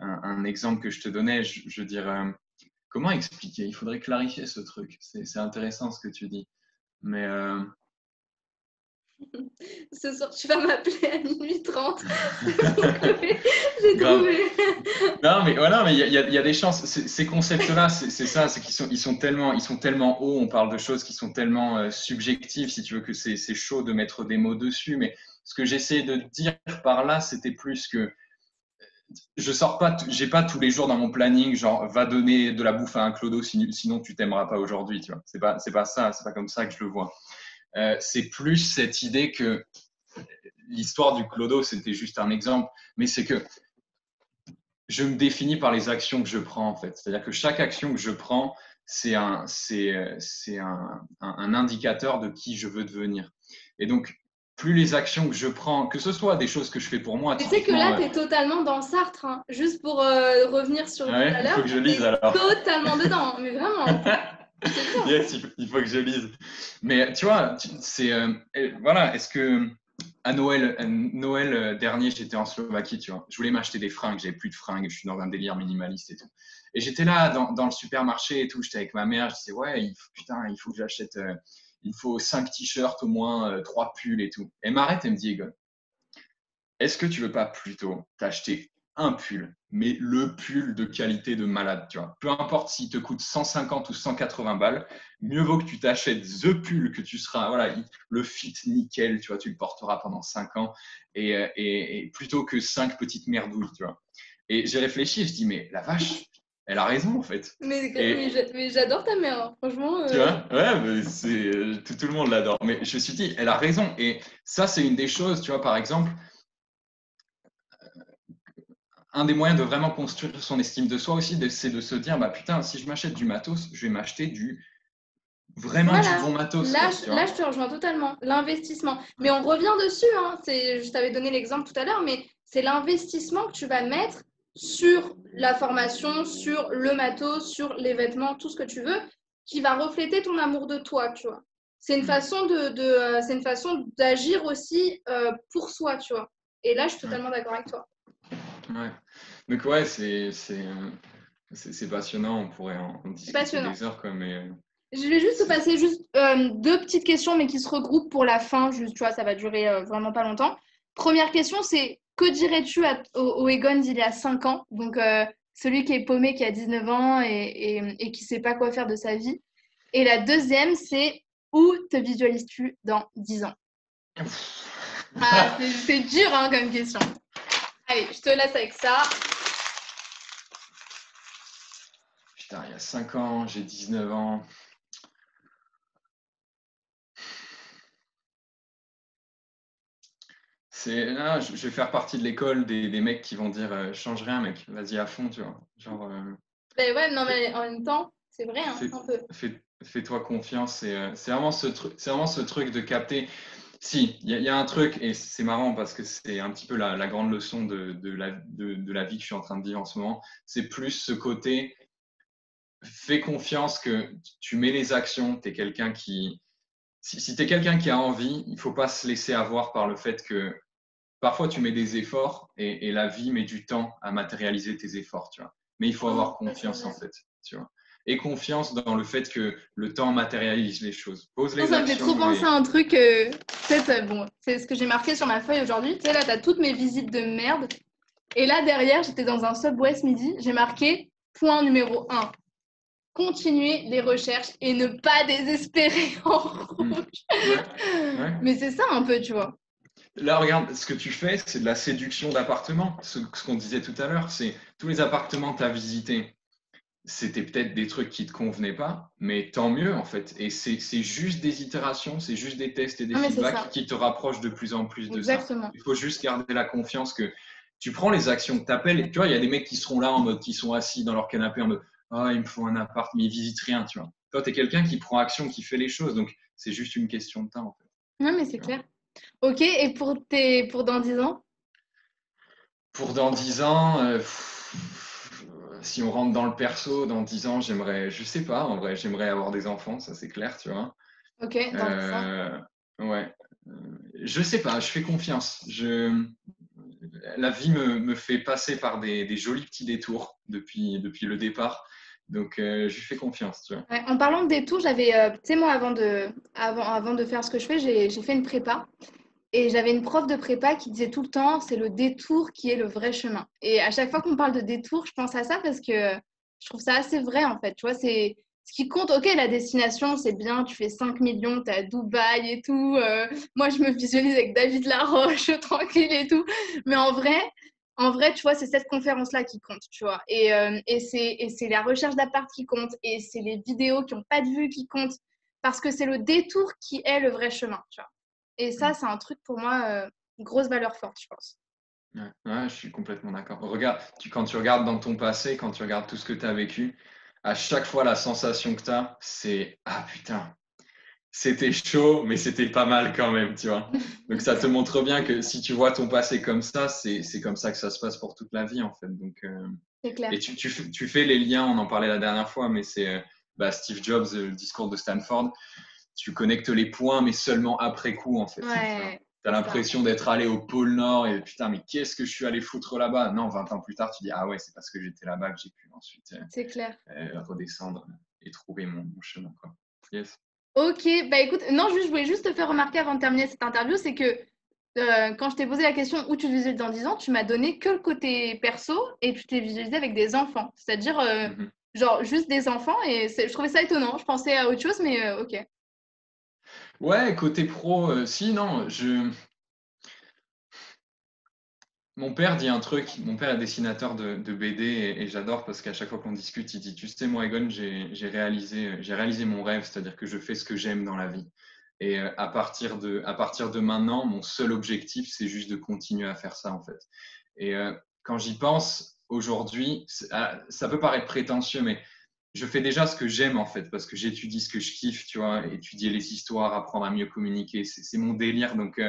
un exemple que je te donnais. Je dirais, comment expliquer? Il faudrait clarifier ce truc. C'est intéressant ce que tu dis. Mais Ce soir, tu vas m'appeler à minuit 30. J'ai grave. trouvé. Non, mais voilà, mais il y a des chances. Ces concepts-là, c'est ça, c'est ils sont tellement hauts. On parle de choses qui sont tellement subjectives, si tu veux, que c'est chaud de mettre des mots dessus. Mais ce que j'essaie de dire par là, c'était plus que je sors pas, j'ai pas tous les jours dans mon planning, genre, va donner de la bouffe à un clodo, sinon tu t'aimeras pas aujourd'hui, tu vois. C'est pas ça, c'est pas comme ça que je le vois. C'est plus cette idée que l'histoire du clodo, c'était juste un exemple, mais c'est que je me définis par les actions que je prends, en fait. C'est-à-dire que chaque action que je prends, c'est un indicateur de qui je veux devenir. Et donc, plus les actions que je prends, que ce soit des choses que je fais pour moi, Tu sais que typiquement. là, tu es totalement dans Sartre, hein. Juste pour revenir sur tout Ouais, à il faut l'heure, que je tu lise es alors. totalement dedans, mais vraiment, je te jure. Yes, il faut que je lise. Mais tu vois, c'est voilà. Est-ce que à Noël dernier, j'étais en Slovaquie, tu vois. Je voulais m'acheter des fringues, j'avais plus de fringues, je suis dans un délire minimaliste et tout. Et j'étais là dans le supermarché et tout, j'étais avec ma mère, je disais ouais, putain, il faut que j'achète, il faut 5 t-shirts au moins, 3 pulls et tout. Elle m'arrête, elle me dit, Egon, est-ce que tu veux pas plutôt t'acheter un pull, mais le pull de qualité de malade, tu vois. Peu importe s'il te coûte 150 ou 180 balles, mieux vaut que tu t'achètes the pull que tu seras, voilà, le fit nickel, tu vois, tu le porteras pendant 5 ans et plutôt que 5 petites merdouilles, tu vois. Et j'ai réfléchi et je dis, mais la vache, elle a raison en fait. Et Mais j'adore ta mère, hein. Franchement. tu vois, ouais, mais tout le monde l'adore. Mais je me suis dit, elle a raison. Et ça, c'est une des choses, tu vois, par exemple, un des moyens de vraiment construire son estime de soi aussi, c'est de se dire, bah putain, si je m'achète du matos, je vais m'acheter vraiment du Voilà, bon matos, là, quoi, tu là vois. je te rejoins totalement. L'investissement. Mais on revient dessus, hein. Je t'avais donné l'exemple tout à l'heure, mais c'est l'investissement que tu vas mettre sur la formation, sur le matos, sur les vêtements, tout ce que tu veux, qui va refléter ton amour de toi, tu vois. C'est une façon c'est une façon d'agir aussi pour soi, tu vois. Et là, je suis Ouais, totalement d'accord avec toi. ouais. Donc ouais, c'est passionnant, on pourrait en C'est discuter passionnant. des heures, quoi, mais Je vais juste te c'est passer juste deux petites questions, mais qui se regroupent pour la fin. Juste, tu vois, ça va durer vraiment pas longtemps. Première question, c'est que dirais-tu au Egon d'il y a 5 ans? Donc, celui qui est paumé, qui a 19 ans et qui sait pas quoi faire de sa vie. Et la deuxième, c'est où te visualises-tu dans 10 ans? Ah, c'est dur hein, comme question. Allez, je te laisse avec ça. putain, il y a 5 ans, j'ai 19 ans. Je vais faire partie de l'école des mecs qui vont dire change rien, mec, vas-y à fond, tu vois. Genre, Ben ouais, non, fais, mais en même temps, c'est vrai, hein, fais, un peu. fais-toi confiance. C'est vraiment c'est vraiment ce truc de capter. Si, il y a un truc, et c'est marrant parce que c'est un petit peu la grande leçon de la vie que je suis en train de vivre en ce moment. C'est plus ce côté, fais confiance que tu mets les actions, tu es quelqu'un qui. Si tu es quelqu'un qui a envie, il ne faut pas se laisser avoir par le fait que parfois tu mets des efforts et la vie met du temps à matérialiser tes efforts, tu vois. Mais il faut Oh, avoir ça, c'est confiance vrai. en fait, tu vois. Et confiance dans le fait que le temps matérialise les choses. Pose Non, les ça me fait trop actions penser et à un truc. Peut-être, bon, c'est ce que j'ai marqué sur ma feuille aujourd'hui. Tu sais, là, tu as toutes mes visites de merde. Et là, derrière, j'étais dans un Subway ce midi. J'ai marqué point numéro 1. Continuer les recherches et ne pas désespérer en Hmm. rouge. Ouais, ouais. Mais c'est ça un peu, tu vois. Là, regarde, ce que tu fais, c'est de la séduction d'appartements. Ce qu'on disait tout à l'heure, c'est tous les appartements que tu as visités, c'était peut-être des trucs qui ne te convenaient pas, mais tant mieux en fait. Et c'est juste des itérations, c'est juste des tests et des Non, mais c'est feedbacks ça. qui te rapprochent de plus en plus de ça. Exactement. Il faut juste garder la confiance que tu prends les actions que tu appelles. Tu vois, il y a des mecs qui seront là en mode, qui sont assis dans leur canapé en mode, ah, oh, il me faut un appart, mais ils visitent rien, tu vois. Toi, tu es quelqu'un qui prend action, qui fait les choses. Donc, c'est juste une question de temps en fait. Non, mais c'est Tu vois. clair. Ok, et pour dans 10 ans? Pour dans 10 ans, si on rentre dans le perso, dans 10 ans, je sais pas, en vrai, j'aimerais avoir des enfants, ça c'est clair, tu vois. Ok, dans 10 ans. Euh, ouais, Euh, je sais pas, je fais confiance. La vie me fait passer par des jolis petits détours depuis le départ, donc je lui fais confiance, tu vois. Ouais, en parlant de détour, j'avais, tu sais, moi, avant de faire ce que je fais, j'ai fait une prépa. Et j'avais une prof de prépa qui disait tout le temps, c'est le détour qui est le vrai chemin. Et à chaque fois qu'on parle de détour, je pense à ça parce que je trouve ça assez vrai en fait. Tu vois, c'est ce qui compte. Ok, la destination, c'est bien, tu fais 5 millions, t'es à Dubaï et tout. Moi, je me visualise avec David Laroche, tranquille et tout. Mais en vrai, tu vois, c'est cette conférence-là qui compte, tu vois. Et c'est la recherche d'appart qui compte. Et c'est les vidéos qui n'ont pas de vue qui comptent. Parce que c'est le détour qui est le vrai chemin, tu vois. Et ça, c'est un truc pour moi, une grosse valeur forte, je pense. Ouais, ouais, je suis complètement d'accord. Regarde, quand tu regardes dans ton passé, quand tu regardes tout ce que tu as vécu, à chaque fois, la sensation que tu as, c'est ah putain, c'était chaud, mais c'était pas mal quand même, tu vois. Donc ça te montre bien que si tu vois ton passé comme ça, c'est comme ça que ça se passe pour toute la vie en fait. Donc, C'est clair. et tu fais les liens, on en parlait la dernière fois, mais c'est Steve Jobs, le discours de Stanford. Tu connectes les points, mais seulement après coup en fait. Tu Ouais, as c'est ça. l'impression d'être allé au pôle Nord et putain, mais qu'est-ce que je suis allé foutre là-bas? Non, 20 ans plus tard, tu dis ah ouais, c'est parce que j'étais là-bas que j'ai pu ensuite C'est clair. redescendre et trouver mon chemin. Quoi. Yes. Ok, bah écoute, non, juste, je voulais juste te faire remarquer avant de terminer cette interview, c'est que quand je t'ai posé la question où tu te visualises dans 10 ans, tu m'as donné que le côté perso et tu t'es visualisé avec des enfants. C'est-à-dire, Mhm. genre, juste des enfants et je trouvais ça étonnant. Je pensais à autre chose, mais ok. Ouais, côté pro, si, non, mon père dit un truc, mon père est dessinateur de BD et j'adore parce qu'à chaque fois qu'on discute, il dit, tu sais, moi, Egon, j'ai réalisé mon rêve, c'est-à-dire que je fais ce que j'aime dans la vie. Et à partir de maintenant, mon seul objectif, c'est juste de continuer à faire ça, en fait. Et quand j'y pense, aujourd'hui, ça peut paraître prétentieux, mais je fais déjà ce que j'aime, en fait, parce que j'étudie ce que je kiffe, tu vois, étudier les histoires, apprendre à mieux communiquer, c'est mon délire. Donc,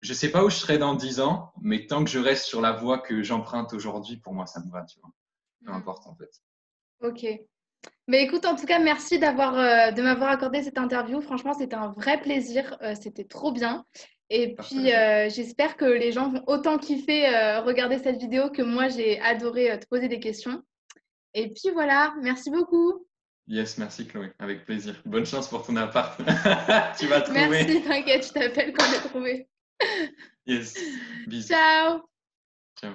je sais pas où je serai dans 10 ans, mais tant que je reste sur la voie que j'emprunte aujourd'hui, pour moi, ça me va, tu vois. Peu Hmm. importe, en fait. Ok. Mais écoute, en tout cas, merci de m'avoir accordé cette interview. Franchement, c'était un vrai plaisir. C'était trop bien. Et puis, Partagé. j'espère que les gens vont autant kiffer regarder cette vidéo que moi, j'ai adoré te poser des questions. Et puis voilà, merci beaucoup. Yes, merci Chloé, avec plaisir. Bonne chance pour ton appart. Tu vas trouver. Merci, t'inquiète, je t'appelle quand j'ai trouvé. Yes, bisous. Ciao! Ciao.